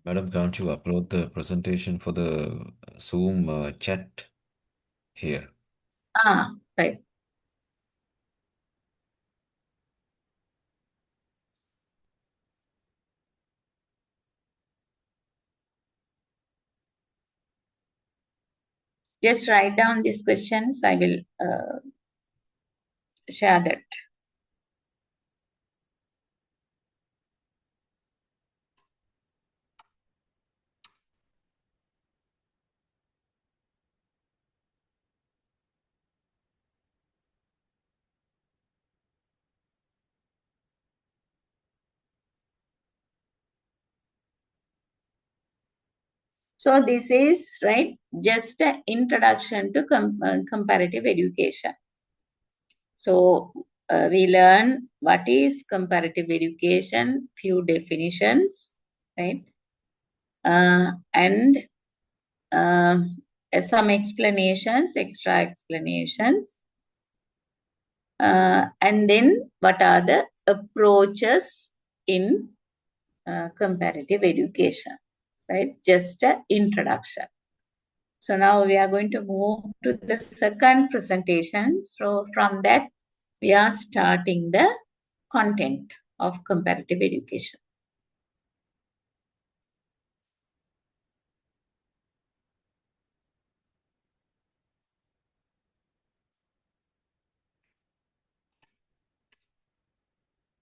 Madam, can't you upload the presentation for the Zoom chat here? Right. Just write down these questions. I will share that. So this is, right, just an introduction to comparative education. So we learn what is comparative education, few definitions, right? And some explanations, extra explanations. And then what are the approaches in comparative education, right? Just an introduction. So now we are going to move to the second presentation. So from that, we are starting the content of comparative education.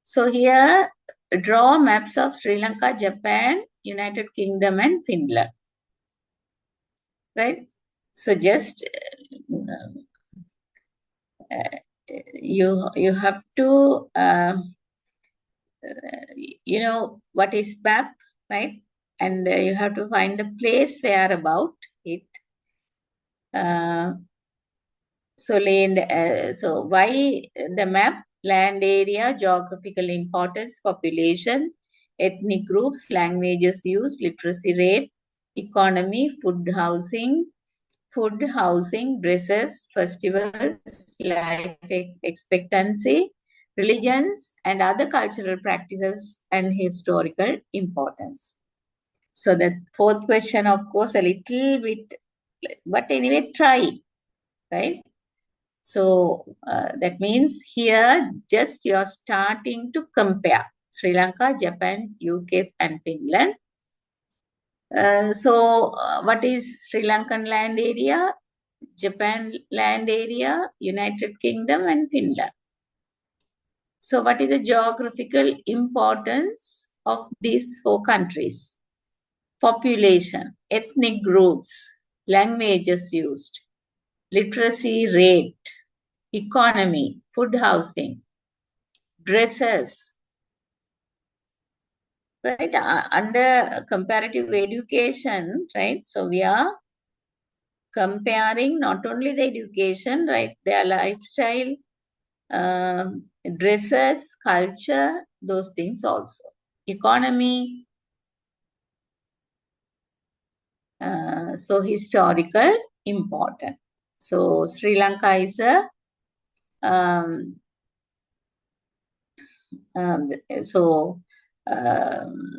So here, draw maps of Sri Lanka, Japan, United Kingdom, and Finland. Right? So just you have to you know what is map, right? And you have to find the place where about it. So why the map? Land area, geographical importance, population, ethnic groups, languages used, literacy rate, economy, food, housing, dresses, festivals, life expectancy, religions, and other cultural practices and historical importance. So the fourth question, of course, a little bit, but anyway, try, right? So that means here just you're starting to compare Sri Lanka, Japan, UK, and Finland. What is Sri Lankan land area, Japan land area, United Kingdom, and Finland? So what is the geographical importance of these four countries? Population, ethnic groups, languages used, literacy rate, economy, food, housing, dresses, right? Under comparative education, right? So we are comparing not only the education, right? Their lifestyle, dresses, culture, those things also. Economy, so historical, important. So Sri Lanka is a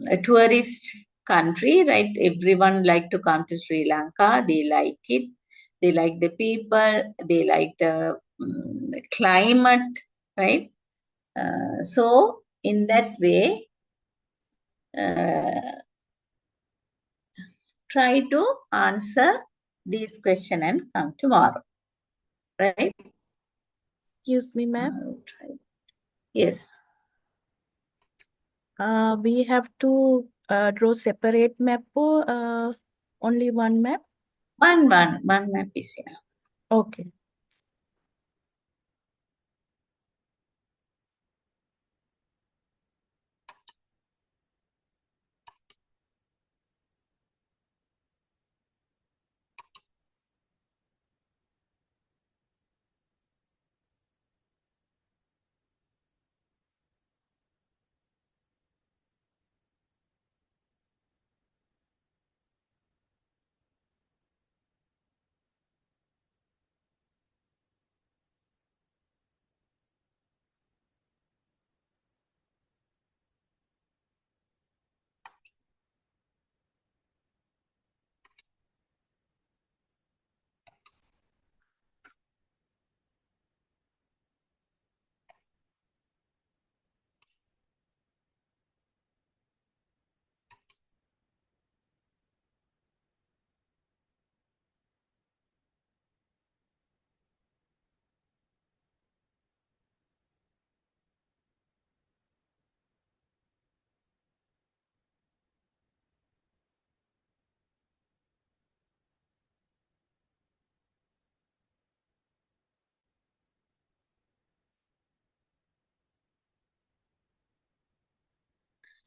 a tourist country, right? Everyone like to come to Sri Lanka. They like it. They like the people. They like the climate, right? So in that way, try to answer this question and come tomorrow, right? Excuse me, ma'am. Yes. We have to draw separate map or only one map? One map is enough. Okay.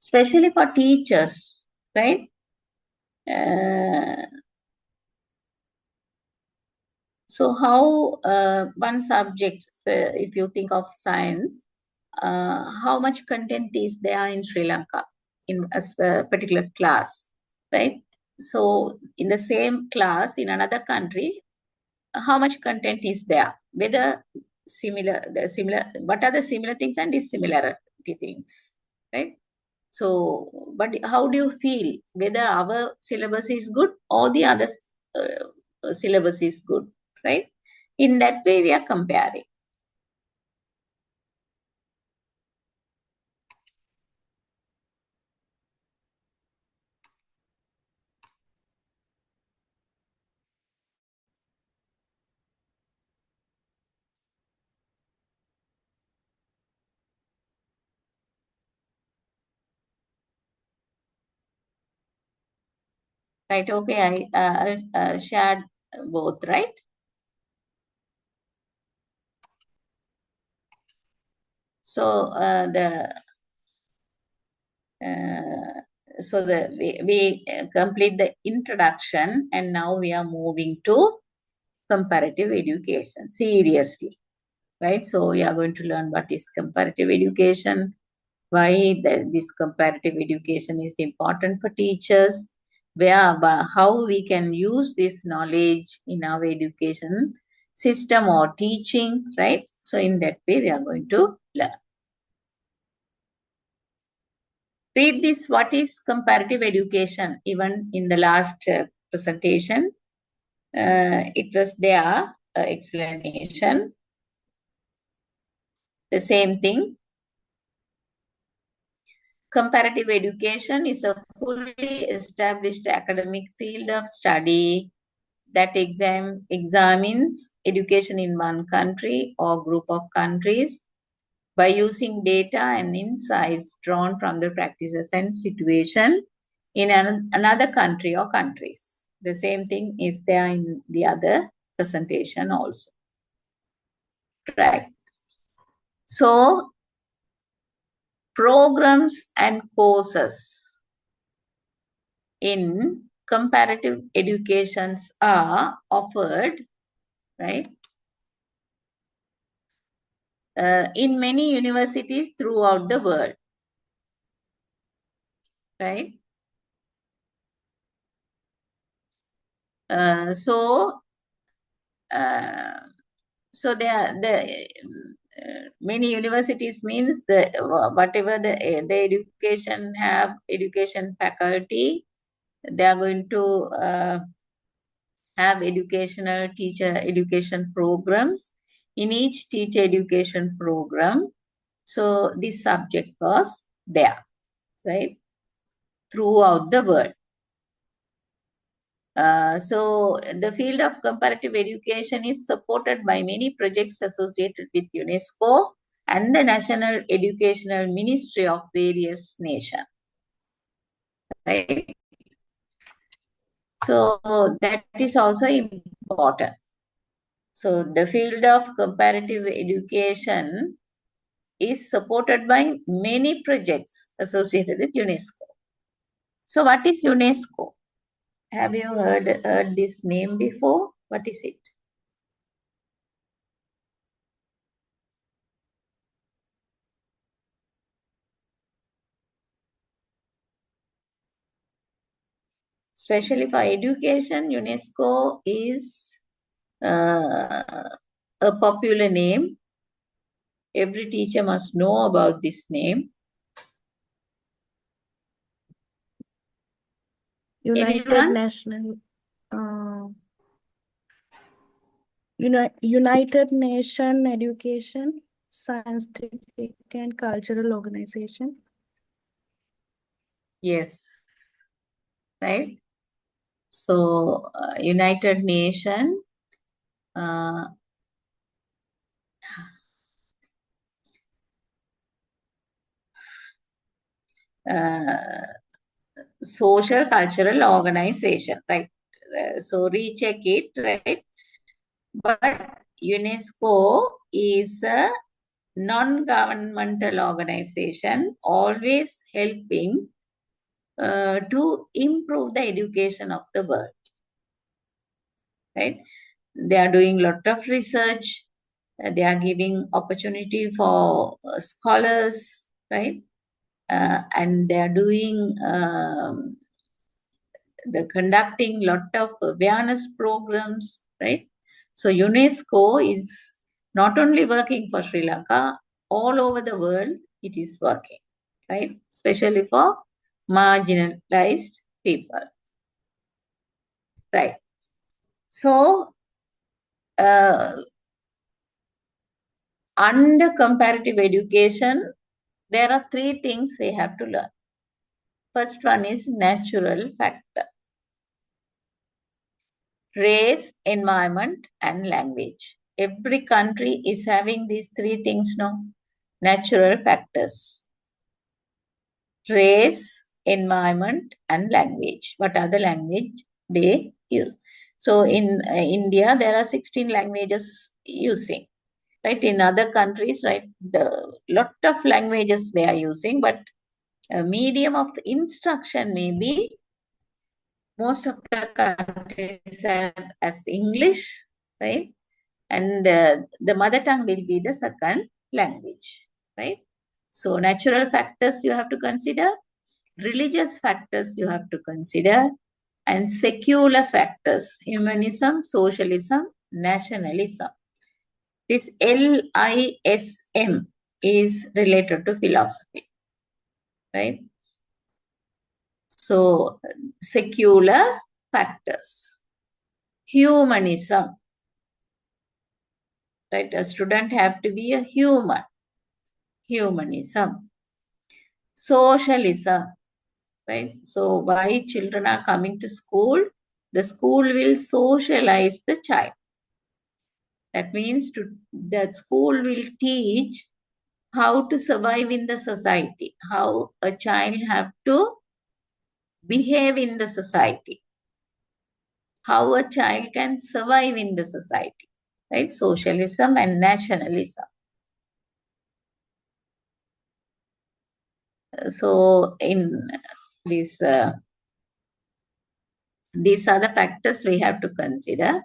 especially for teachers, right? So how one subject, if you think of science, how much content is there in Sri Lanka in a particular class, right? So in the same class in another country, how much content is there? Whether what are the similar things and dissimilarity things, right? So, but how do you feel whether our syllabus is good or the other syllabus is good, right? In that way, we are comparing. Right, okay, I shared both, right? So we complete the introduction, and now we are moving to comparative education seriously, right? So we are going to learn what is comparative education, why this comparative education is important for teachers, how we can use this knowledge in our education system or teaching, right? So in that way, we are going to learn. Read this, what is comparative education? Even in the last presentation, it was there, explanation. The same thing. Comparative education is a fully established academic field of study that examines education in one country or group of countries by using data and insights drawn from the practices and situation in another country or countries. The same thing is there in the other presentation also. Right. So, programs and courses in comparative educations are offered, right, in many universities throughout the world, right? So many universities means whatever the education have education faculty, they are going to have teacher education programs. In each teacher education program, so this subject was there, right, throughout the world. So the field of comparative education is supported by many projects associated with UNESCO and the National Educational Ministry of various nations. Right? So that is also important. So the field of comparative education is supported by many projects associated with UNESCO. So what is UNESCO? Have you heard this name before? What is it? Especially for education, UNESCO is a popular name. Every teacher must know about this name. United Anyone? United Nation Education, Scientific and Cultural Organization. Yes. Right? So, United Nation social cultural organization, right? So recheck it, right? But UNESCO is a non-governmental organization always helping to improve the education of the world. Right? They are doing a lot of research. They are giving opportunity for scholars, right? And they are doing the conducting lot of awareness programs, right? So UNESCO is not only working for Sri Lanka, all over the world it is working, right? Especially for marginalized people, right? So under comparative education, there are three things we have to learn. First one is natural factor. Race, environment, and language. Every country is having these three things now. Natural factors. Race, environment, and language. What are the language they use? So in India, there are 16 languages using. Right, in other countries, right, the lot of languages they are using, but a medium of instruction may be most of the countries have as English, right? And the mother tongue will be the second language, right? So natural factors you have to consider, religious factors you have to consider, and secular factors, humanism, socialism, nationalism. This LISM is related to philosophy, right? So, secular factors. Humanism, right? A student have to be a human. Humanism. Socialism, right? So, why children are coming to school? The school will socialize the child. That means that school will teach how to survive in the society, how a child have to behave in the society, how a child can survive in the society, right? Socialism and nationalism. So in this, these are the factors we have to consider.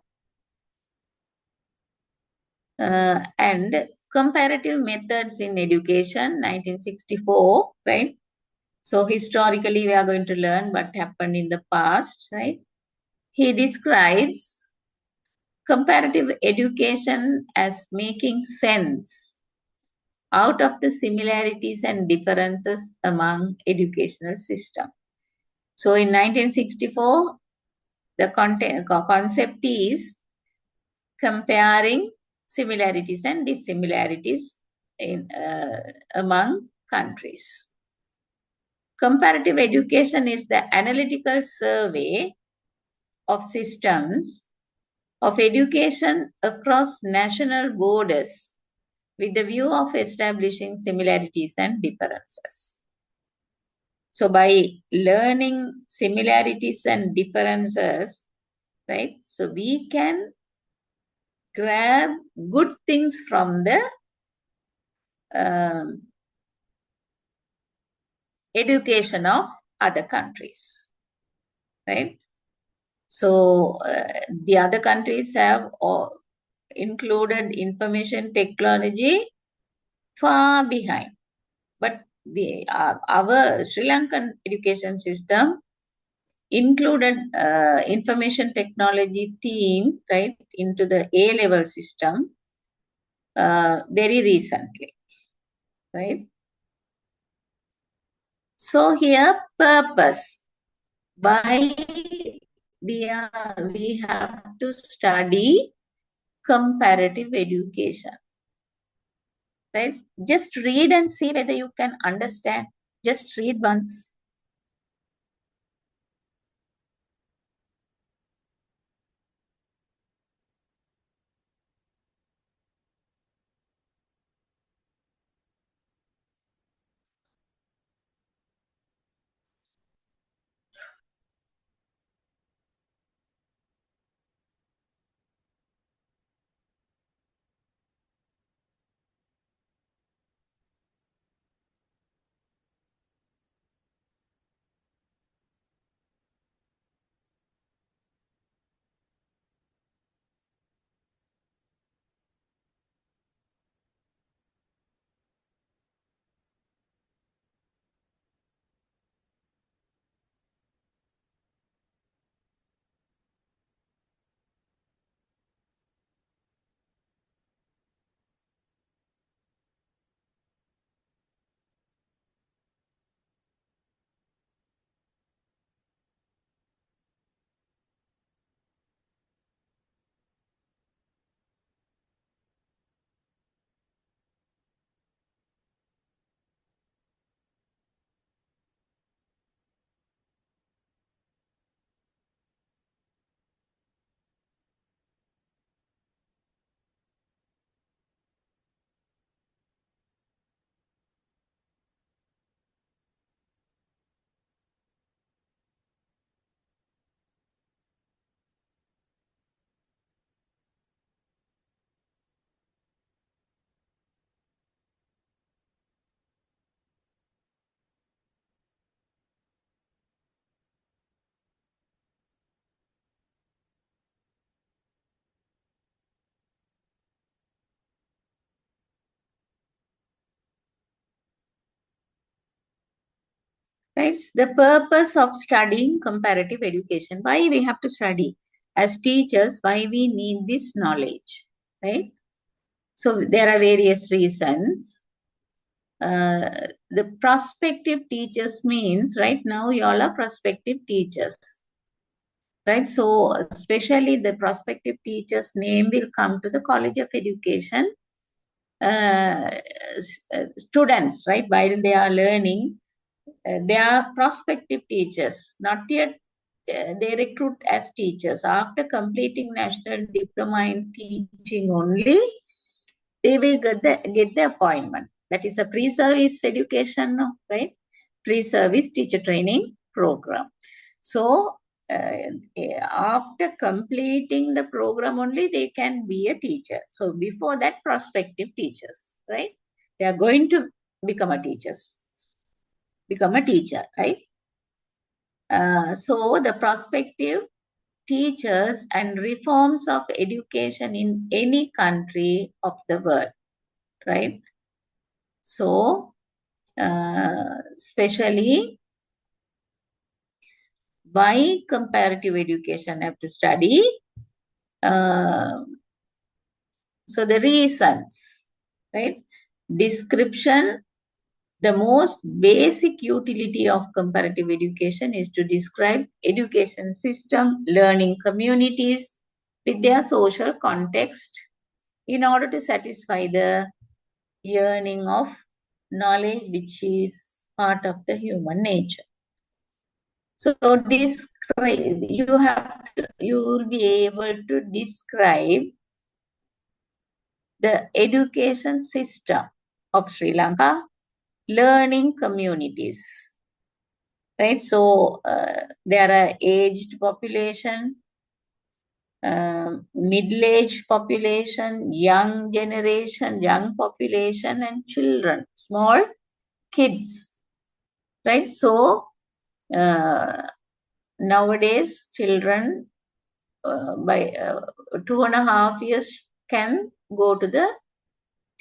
And comparative methods in education, 1964, right? So historically, we are going to learn what happened in the past, right? He describes comparative education as making sense out of the similarities and differences among educational system. So in 1964, the concept is comparing similarities and dissimilarities in, among countries. Comparative education is the analytical survey of systems of education across national borders with the view of establishing similarities and differences. So by learning similarities and differences, right, so we can grab good things from the education of other countries, right? So the other countries have included information technology far behind. But our Sri Lankan education system included information technology theme, right, into the A-level system very recently, right? So here, purpose. Why we have to study comparative education, right? Just read and see whether you can understand. Just read once. Right? The purpose of studying comparative education. Why we have to study? As teachers, why we need this knowledge? Right? So there are various reasons. The prospective teachers means right now you all are prospective teachers. Right? So especially the prospective teacher's name will come to the College of Education. Students, right, while they are learning, they are prospective teachers, not yet they recruit as teachers. After completing national diploma in teaching only, they will get the appointment. That is a pre-service education, right? Pre-service teacher training program. So after completing the program only, they can be a teacher. So before that, prospective teachers, right? They are going to become a teacher, right? So the prospective teachers and reforms of education in any country of the world, right? So, especially why comparative education have to study? So the reasons, right? Description. The most basic utility of comparative education is to describe education system, learning communities with their social context in order to satisfy the yearning of knowledge, which is part of the human nature. So describe, you will be able to describe the education system of Sri Lanka, learning communities, right? So there are aged population, middle-aged population, young generation, young population, and children, small kids, right? So nowadays, children by 2.5 years can go to the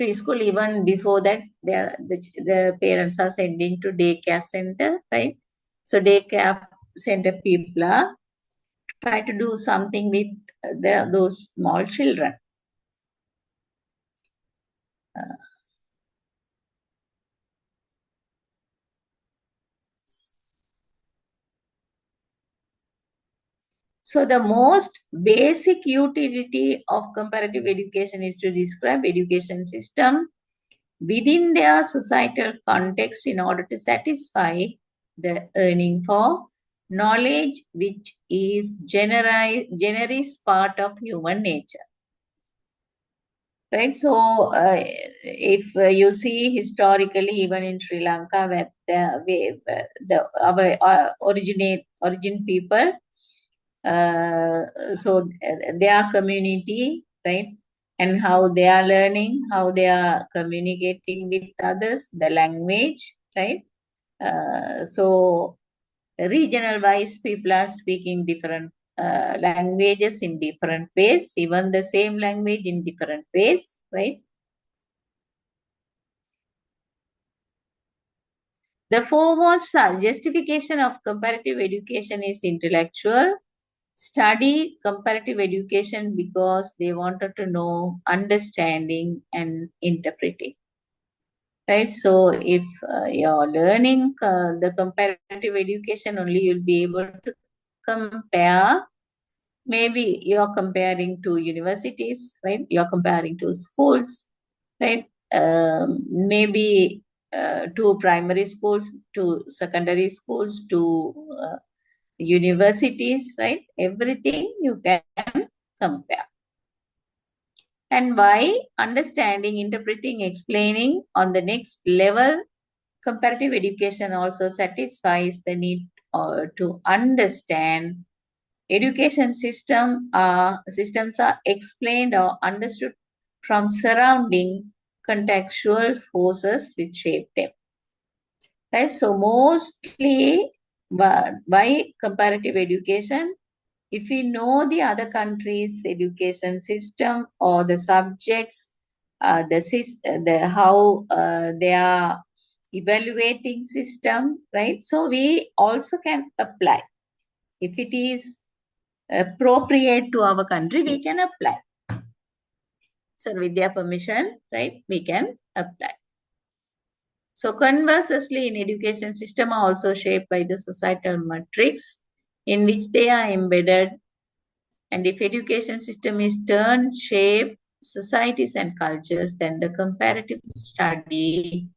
preschool. Even before that, the parents are sending to daycare center, right? So daycare center people are try to do something with those small children. So the most basic utility of comparative education is to describe education system within their societal context in order to satisfy the yearning for knowledge, which is generous part of human nature. Right. So, if you see historically, even in Sri Lanka, where our origin people, so their community, right, and how they are learning, how they are communicating with others, the language, right. So regional wise, people are speaking different languages in different ways, even the same language in different ways, right? The foremost justification of comparative education is intellectual. Study comparative education because they wanted to know understanding and interpreting. Right? So if you're learning the comparative education only, you'll be able to compare. Maybe you're comparing to universities, right? You're comparing to schools, right? Maybe to primary schools, to secondary schools, to universities, right? Everything you can compare. And why? Understanding, interpreting, explaining on the next level, comparative education also satisfies the need to understand. Education systems are explained or understood from surrounding contextual forces which shape them. Right? So mostly by comparative education, if we know the other countries' education system or the subjects, how they are evaluating system, right? So we also can apply. If it is appropriate to our country, we can apply. So with their permission, right, we can apply. So conversely, in education system are also shaped by the societal matrix in which they are embedded. And if education system is turned, shape societies and cultures, then the comparative study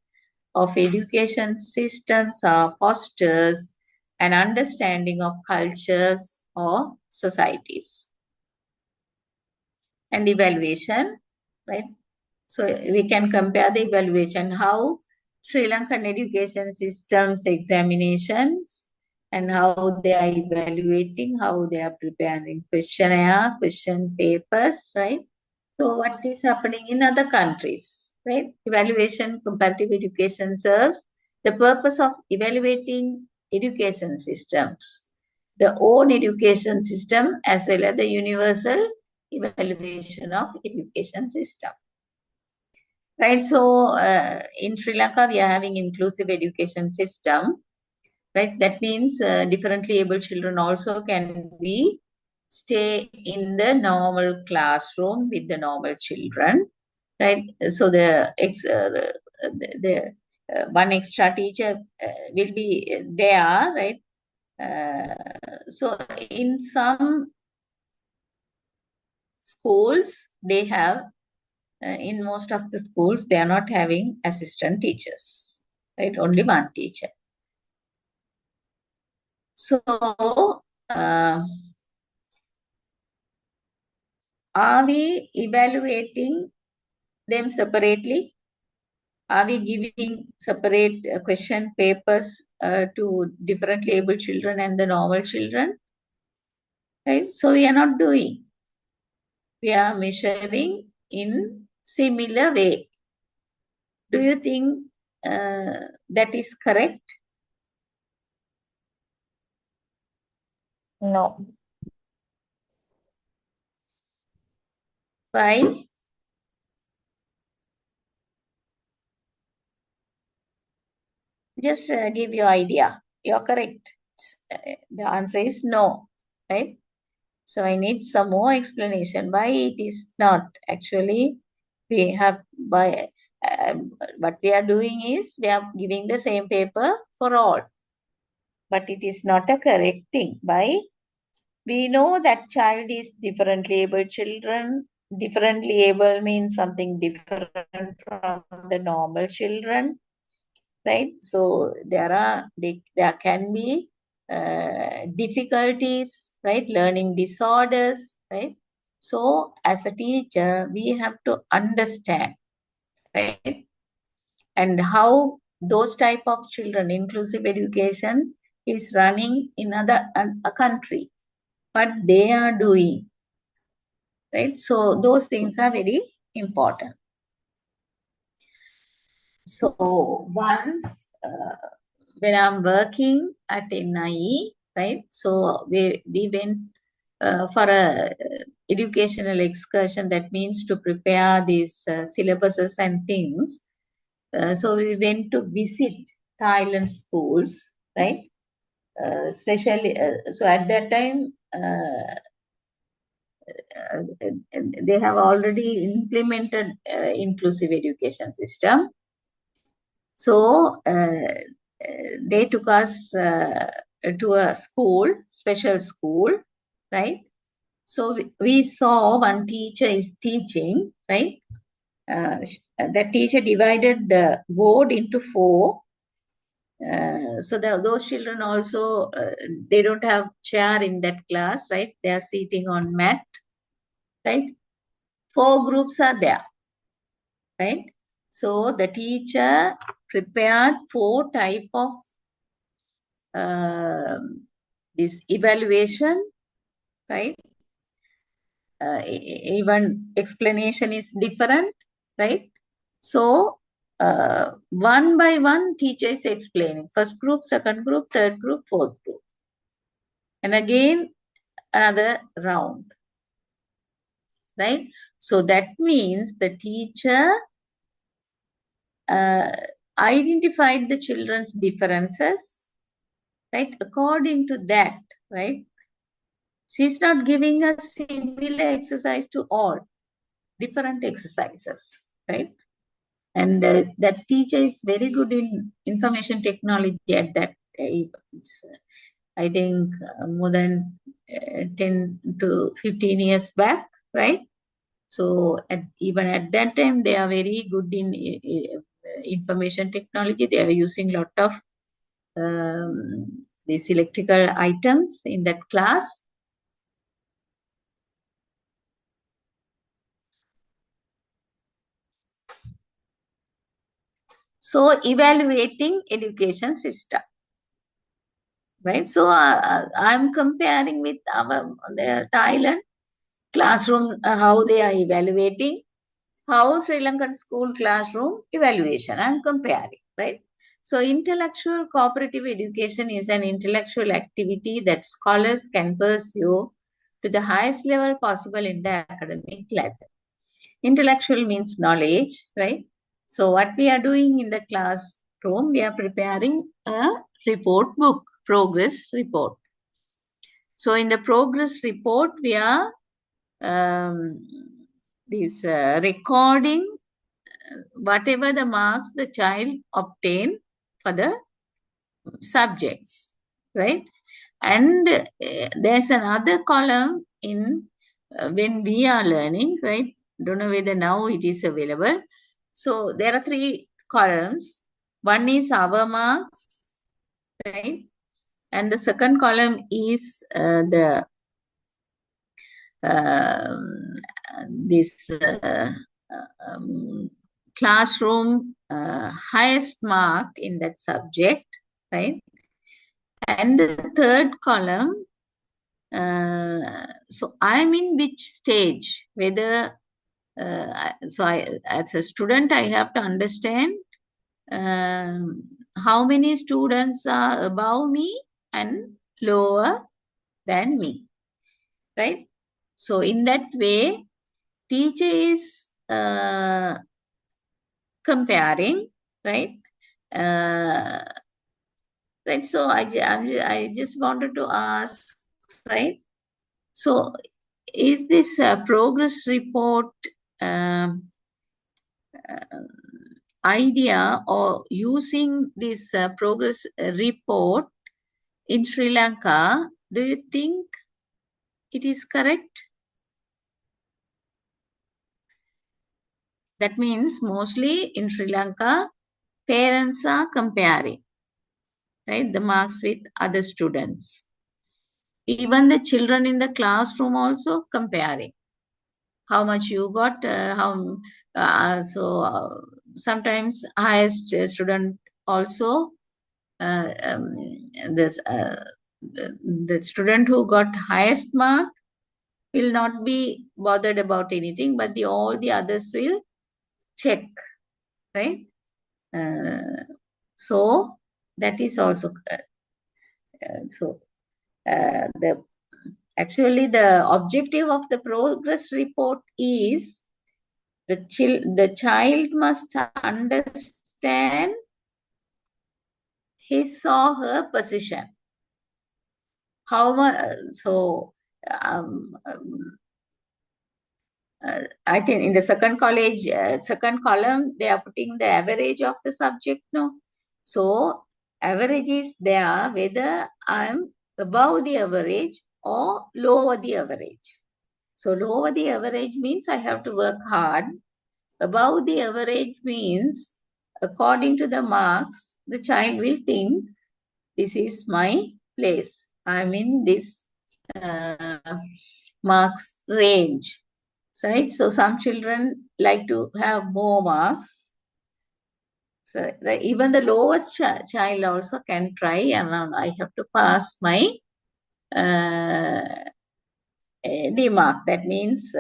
of education systems fosters an understanding of cultures or societies. And evaluation, right? So we can compare the evaluation, how Sri Lankan education systems examinations and how they are evaluating, how they are preparing questionnaire, question papers, right? So what is happening in other countries, right? Evaluation, comparative education serves the purpose of evaluating education systems, the own education system as well as the universal evaluation of education system. Right, so in Sri Lanka, we are having inclusive education system, right? That means differently able children also can be stay in the normal classroom with the normal children, right? So the one extra teacher will be there, right? So in some schools, they have in most of the schools, they are not having assistant teachers, right? Only one teacher. So, are we evaluating them separately? Are we giving separate question papers to differently able children and the normal children? Right? So, we are not doing. We are measuring in similar way. Do you think that is correct? No. Why? Just give your idea. You're correct. The answer is no, right? So I need some more explanation why it is not. Actually, we have what we are doing is we are giving the same paper for all, but it is not a correct thing. Why? We know that child is differently able children. Differently able means something different from the normal children, right? So there can be difficulties, right? Learning disorders, right? So as a teacher, we have to understand, right? And how those type of children, inclusive education is running in a country, what they are doing, right? So those things are very important. So once when I'm working at NIE, right? So we went for a educational excursion. That means to prepare these syllabuses and things. So we went to visit Thailand schools, right? Especially, so at that time, they have already implemented inclusive education system. So they took us to a school, special school, right? So we saw one teacher is teaching, right? The teacher divided the board into 4. So those children also, they don't have chair in that class, right? They are sitting on mat, right? 4 groups are there, right? So the teacher prepared 4 type of this evaluation, right? Even explanation is different, right? So one by one, teacher is explaining. First group, second group, third group, fourth group. And again, another round, right? So that means the teacher identified the children's differences, right? According to that, right? She's not giving a similar exercise to all, different exercises, right? And that teacher is very good in information technology at that age. I think more than 10 to 15 years back, right? So even at that time, they are very good in information technology. They are using a lot of these electrical items in that class. So evaluating education system, right? So I'm comparing with the Thailand classroom, how they are evaluating, how Sri Lankan school classroom evaluation. I'm comparing, right? So intellectual cooperative education is an intellectual activity that scholars can pursue to the highest level possible in the academic ladder. Intellectual means knowledge, right? So what we are doing in the classroom, we are preparing a report book, progress report. So in the progress report, we are recording whatever the marks the child obtained for the subjects, right? And there's another column in when we are learning, right? Don't know whether now it is available. So there are 3 columns. One is our marks, right? And the second column is this classroom highest mark in that subject, right? And the third column, so I'm in which stage, whether, as a student, I have to understand how many students are above me and lower than me, right? So in that way, teacher is comparing, right? Right. So I just wanted to ask, right? So is this progress report idea or using this progress report in Sri Lanka, do you think it is correct? That means mostly in Sri Lanka, parents are comparing, right, the marks with other students. Even the children in the classroom also comparing. How much you got, sometimes highest student also, the student who got highest mark will not be bothered about anything, but all the others will check, right? So that is also actually the objective of the progress report is the child must understand his or her position. I think in the second column, they are putting the average of the subject, no? So average is there whether I'm above the average or lower the average. So lower the average means I have to work hard. Above the average means according to the marks, the child will think this is my place. I'm in this marks range. Right? So some children like to have more marks. So even the lowest child also can try, and I have to pass my D mark. That means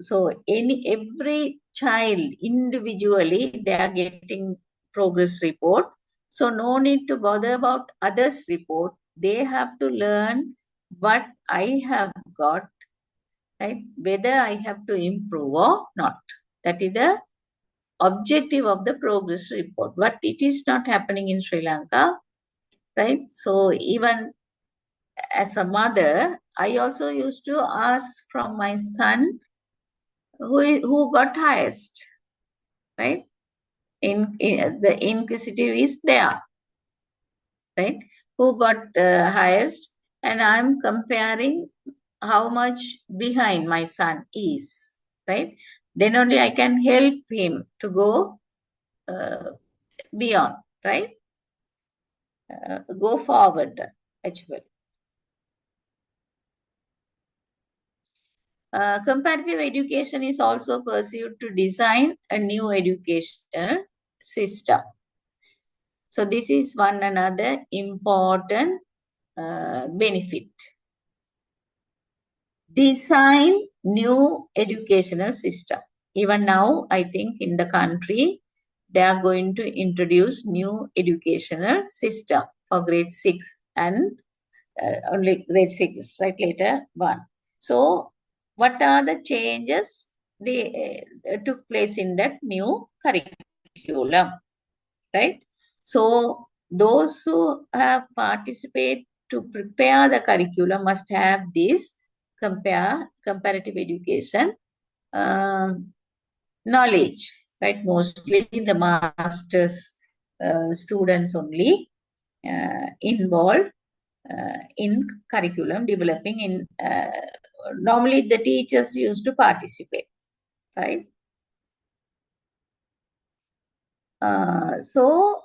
so every child individually they are getting progress report. So no need to bother about others' report. They have to learn what I have got, right? Whether I have to improve or not. That is the objective of the progress report, but it is not happening in Sri Lanka, right? So even as a mother, I also used to ask from my son who got highest, right? The inquisitive is there, right? Who got highest, and I'm comparing how much behind my son is, right? Then only I can help him to go beyond, right? Go forward, actually. Comparative education is also pursued to design a new educational system. So this is one another important benefit. Design new educational system. Even now, I think in the country, they are going to introduce new educational system for grade 6 and only grade 6, right? Later one. So what are the changes they took place in that new curriculum, right? So those who have participated to prepare the curriculum must have this comparative education knowledge, right? Mostly the master's students only involved in curriculum developing in normally the teachers used to participate, right? So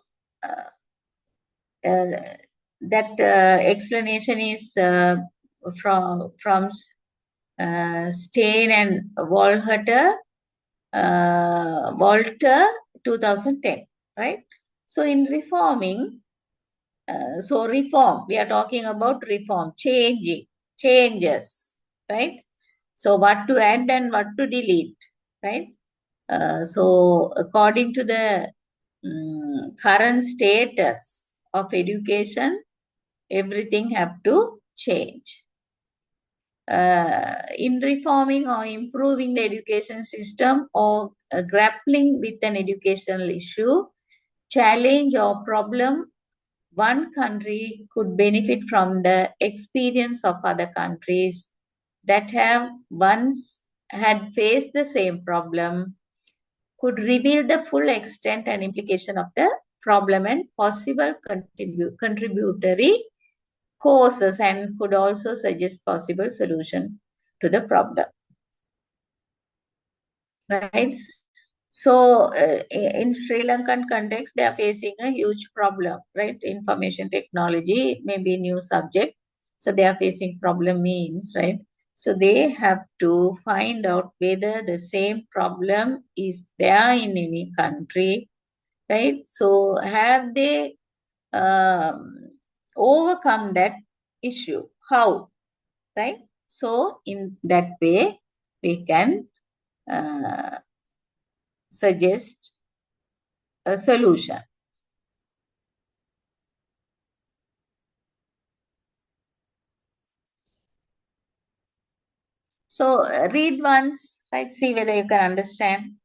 that explanation is from Stein and Walter 2010, right? So in reforming, reform, we are talking about reform, changes, right? So what to add and what to delete, right? So according to the current status of education, everything have to change. In reforming or improving the education system or grappling with an educational issue, challenge or problem, one country could benefit from the experience of other countries that have once had faced the same problem, could reveal the full extent and implication of the problem and possible contributory causes, and could also suggest possible solution to the problem, right? So in Sri Lankan context, they are facing a huge problem, right? Information technology may be a new subject. So they are facing problem means, right? So they have to find out whether the same problem is there in any country, right? So have they overcome that issue? How, right? So in that way, we can suggest a solution. So read once, right? See whether you can understand.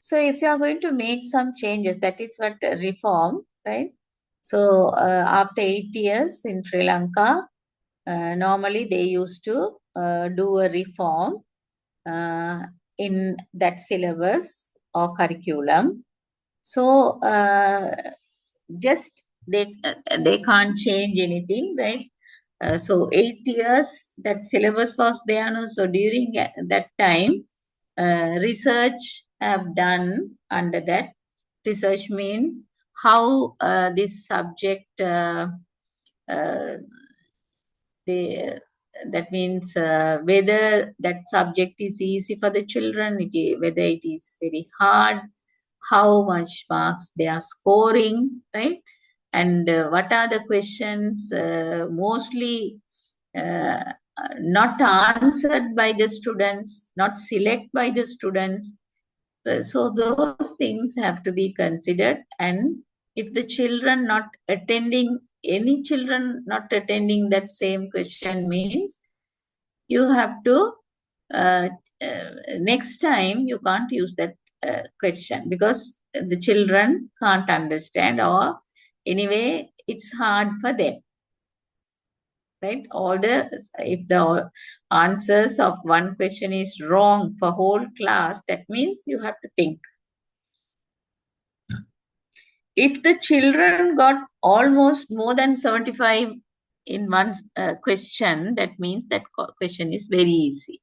So if you are going to make some changes, that is what reform, right? So after 8 years in Sri Lanka, normally they used to do a reform in that syllabus or curriculum. So just they can't change anything, right? So 8 years that syllabus was there. No? So during that time, research have done under that. Research means how this subject they that means whether that subject is easy for the children, whether it is very hard, how much marks they are scoring, right? And what are the questions mostly not answered by the students, not select by the students. So those things have to be considered. And if the children not attending, any children not attending that same question means you have to, next time you can't use that question because the children can't understand, or anyway it's hard for them, right? If the answers of one question is wrong for whole class, that means you have to think. If the children got almost more than 75 in one question, that means that question is very easy.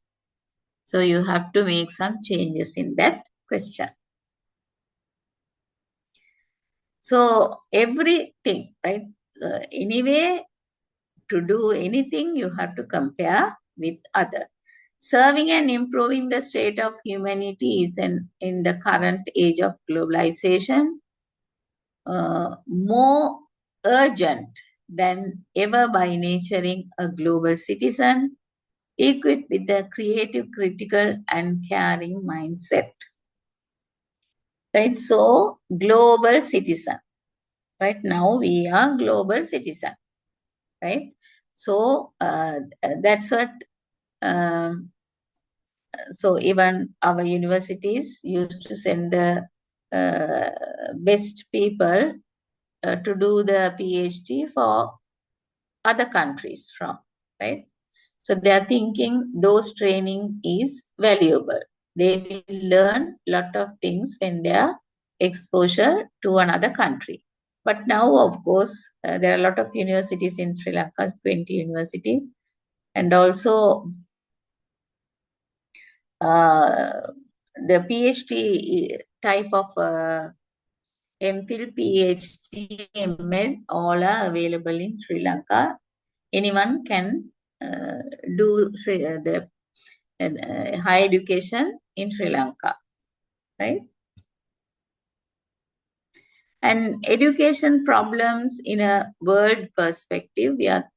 So you have to make some changes in that question. So everything, right? So anyway, to do anything, you have to compare with other. Serving and improving the state of humanity is in the current age of globalization more urgent than ever by nurturing a global citizen equipped with a creative, critical, and caring mindset. Right? So, global citizen. Right now, we are global citizen. Right? So, that's what. So, even our universities used to send the best people to do the PhD for other countries from, right? So they are thinking those training is valuable. They will learn a lot of things when they are exposure to another country. But now, of course, there are a lot of universities in Sri Lanka, 20 universities, and also the PhD type of MPhil, PhD, MEd, all are available in Sri Lanka. Anyone can do the higher education in Sri Lanka, right? And education problems in a world perspective, we are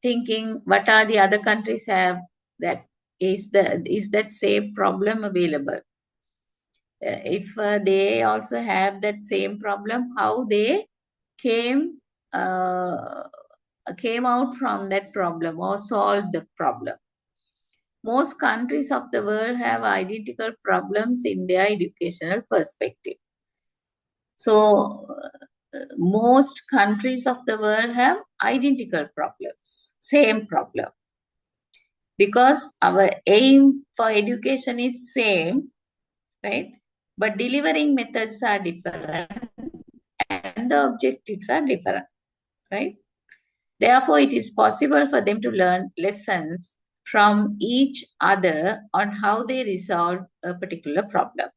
thinking what are the other countries have that is that same problem available? If they also have that same problem, how they came out from that problem or solved the problem. Most countries of the world have identical problems in their educational perspective. So, most countries of the world have identical problems, same problem. Because our aim for education is same, right? But delivering methods are different and the objectives are different, right? Therefore, it is possible for them to learn lessons from each other on how they resolve a particular problem.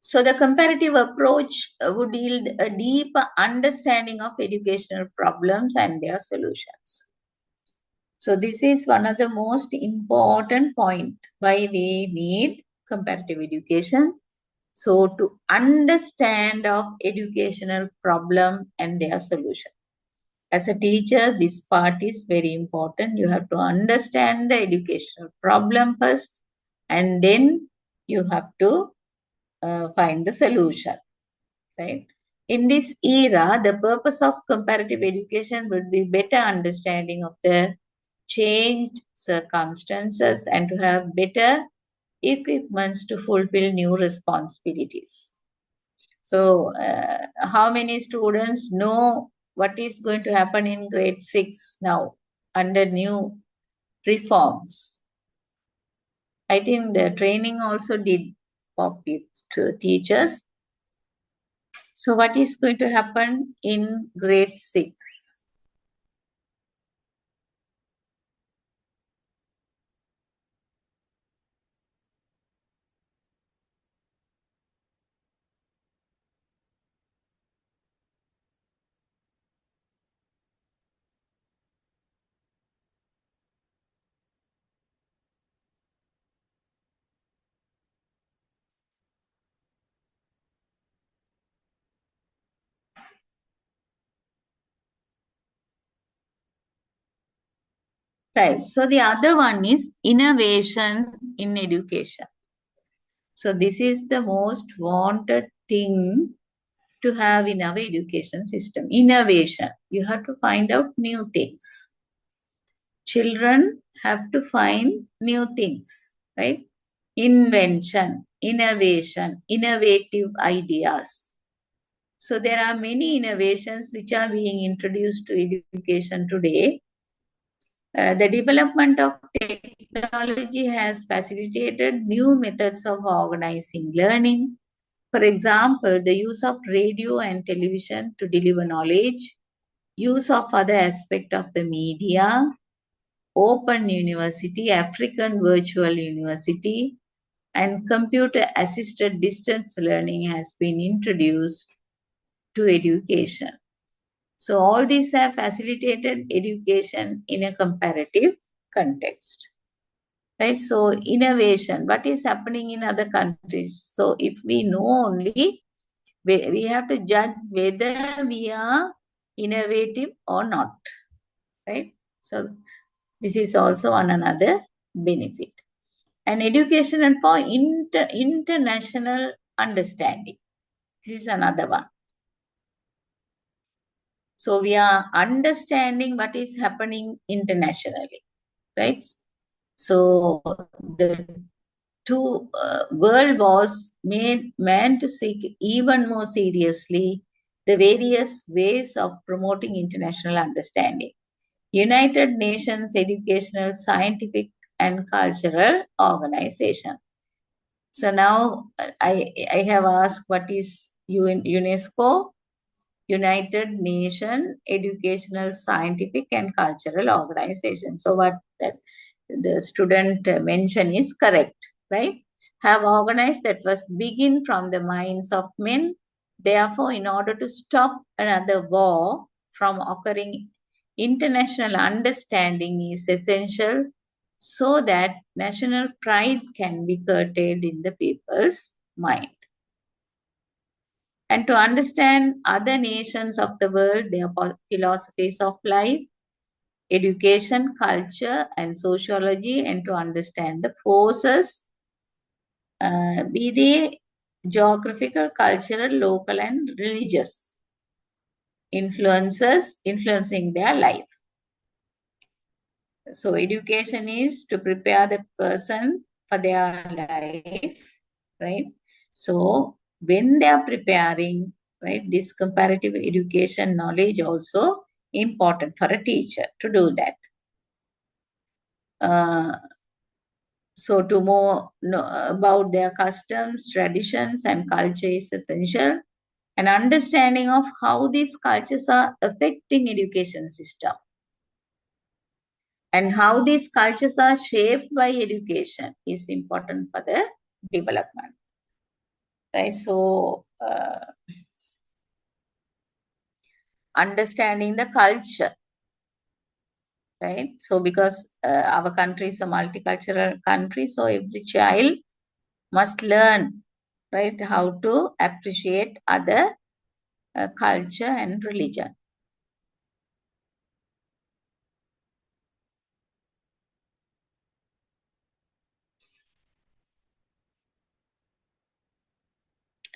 So the comparative approach would yield a deeper understanding of educational problems and their solutions. So this is one of the most important point why we need comparative education. So to understand of educational problem and their solution. As a teacher, this part is very important. You have to understand the educational problem first, and then you have to find the solution, right? In this era, the purpose of comparative education would be better understanding of the changed circumstances and to have better equipments to fulfill new responsibilities. So, how many students know what is going to happen in grade 6 now under new reforms? I think the training also did pop it to teachers. So, what is going to happen in grade 6? Right. So the other one is innovation in education. So this is the most wanted thing to have in our education system. Innovation. You have to find out new things. Children have to find new things, right? Invention, innovation, innovative ideas. So there are many innovations which are being introduced to education today. The development of technology has facilitated new methods of organizing learning. For example, the use of radio and television to deliver knowledge, use of other aspects of the media, open university, African virtual university, and computer-assisted distance learning has been introduced to education. So all these have facilitated education in a comparative context. Right? So innovation, what is happening in other countries? So if we know only, we have to judge whether we are innovative or not. Right? So this is also on another benefit. And education and for international understanding. This is another one. So we are understanding what is happening internationally, right? So the two world wars made man to seek even more seriously the various ways of promoting international understanding. United Nations Educational, Scientific and Cultural Organization. So now I have asked what is UNESCO? United Nations Educational, Scientific and Cultural Organization. So what that the student mention is correct, right? Have organized that was begin from the minds of men. Therefore, in order to stop another war from occurring, international understanding is essential so that national pride can be curtailed in the people's mind. And to understand other nations of the world, their philosophies of life, education, culture, and sociology, and to understand the forces, be they geographical, cultural, local, and religious influences influencing their life. So education is to prepare the person for their life, right? So when they are preparing, right, this comparative education knowledge also important for a teacher to do that. So to know about their customs, traditions, and culture is essential. An understanding of how these cultures are affecting education system and how these cultures are shaped by education is important for the development. Right? So understanding the culture, right? So because our country is a multicultural country, so every child must learn, right, how to appreciate other culture and religion.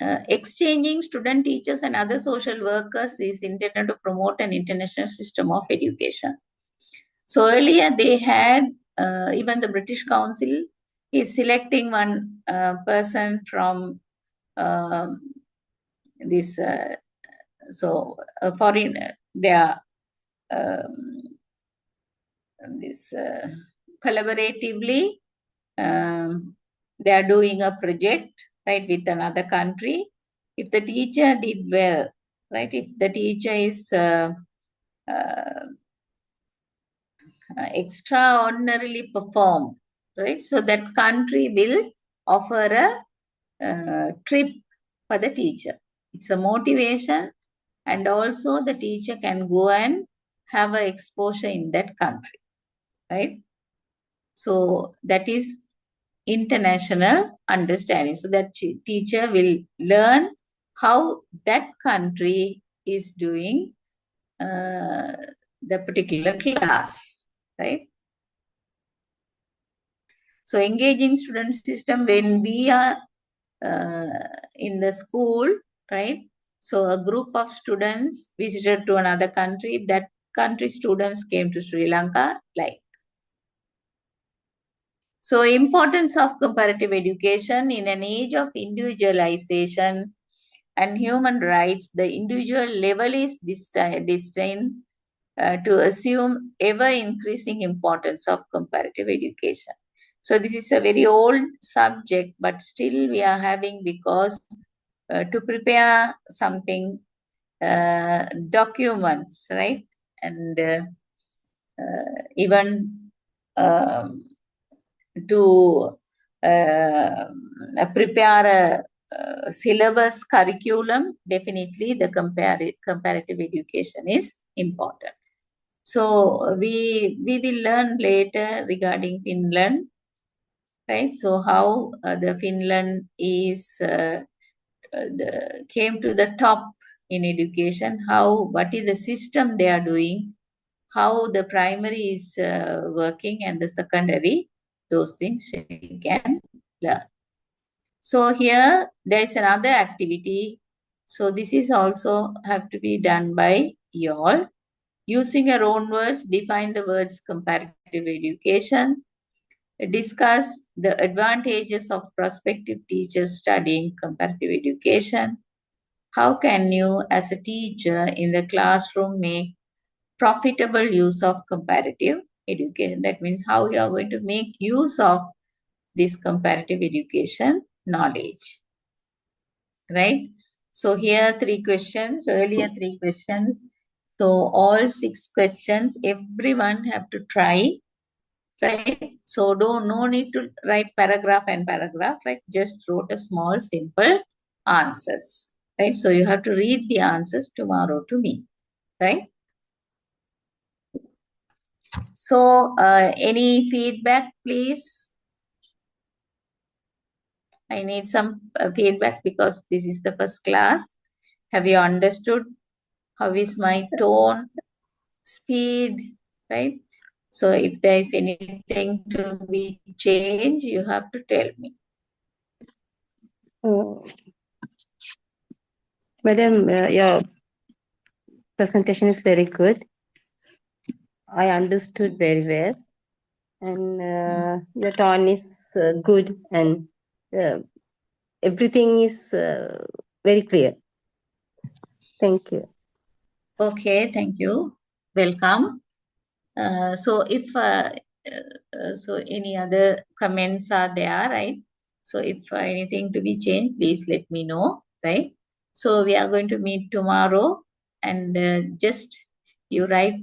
Exchanging student, teachers, and other social workers is intended to promote an international system of education. So earlier they had, even the British Council He's selecting one person from this. Foreign, they are this collaboratively. They are doing a project, right, with another country. If the teacher did well, right, if the teacher is extraordinarily performed, right, so that country will offer a trip for the teacher. It's a motivation, and also the teacher can go and have an exposure in that country, right? So that is international understanding. So that teacher will learn how that country is doing the particular class, right? So engaging student system, when we are in the school, right? So a group of students visited to another country, that country students came to Sri Lanka, like. So importance of comparative education in an age of individualization and human rights, the individual level is destined to assume ever increasing importance of comparative education. So this is a very old subject, but still we are having, because to prepare something, documents, right? And even to prepare a syllabus curriculum, definitely the comparative education is important. So we will learn later regarding Finland, right? So how the Finland is came to the top in education, what is the system they are doing, how the primary is working, and the secondary, those things we can learn. So here there is another activity. So this is also have to be done by you all. Using your own words, define the words comparative education. Discuss the advantages of prospective teachers studying comparative education. How can you, as a teacher in the classroom, make profitable use of comparative education? That means how you are going to make use of this comparative education knowledge, right? So here 3 questions, earlier 3 questions. So all 6 questions, everyone have to try, right? So no need to write paragraph and paragraph, right? Just wrote a small, simple answers, right? So you have to read the answers tomorrow to me, right? So any feedback, please? I need some feedback because this is the first class. Have you understood? How is my tone, speed, right? So if there is anything to be changed, you have to tell me. Madam, your presentation is very good. I understood very well, and your tone is good, and everything is very clear. Thank you. Okay, thank you. Welcome. So if so any other comments are there, right? So if anything to be changed, please let me know, right? So we are going to meet tomorrow, and just you write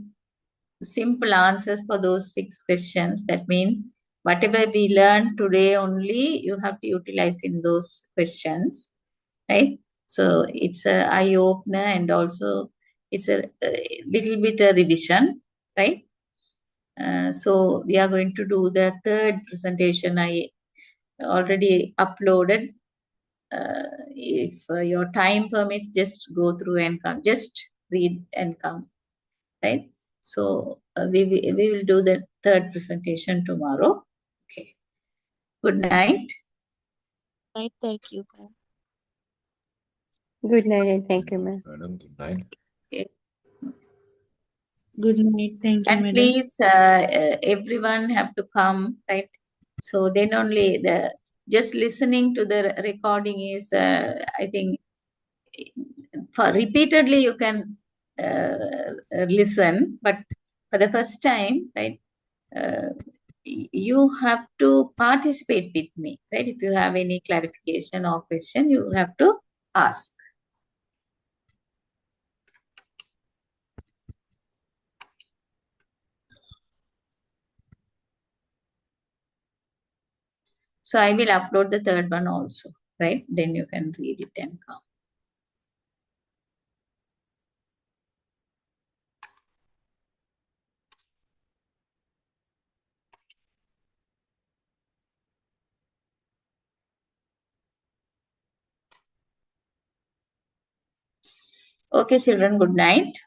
simple answers for those 6 questions. That means whatever we learned today only, you have to utilize in those questions, right? So it's a eye opener, and also it's a little bit a revision, right? So we are going to do the 3rd presentation. I already uploaded. If your time permits, just go through and come. Just read and come, right? So we will do the 3rd presentation tomorrow. Okay. Good night. Right, thank you. Good night, and thank you, ma'am. Madam, good night. Okay. Good night. Thank you, And madam. please, everyone have to come, right? So then only just listening to the recording is, I think, for repeatedly you can listen, but for the first time, right, you have to participate with me, right? If you have any clarification or question, you have to ask. So I will upload the third one also, right? Then you can read it and come. Okay, children, good night.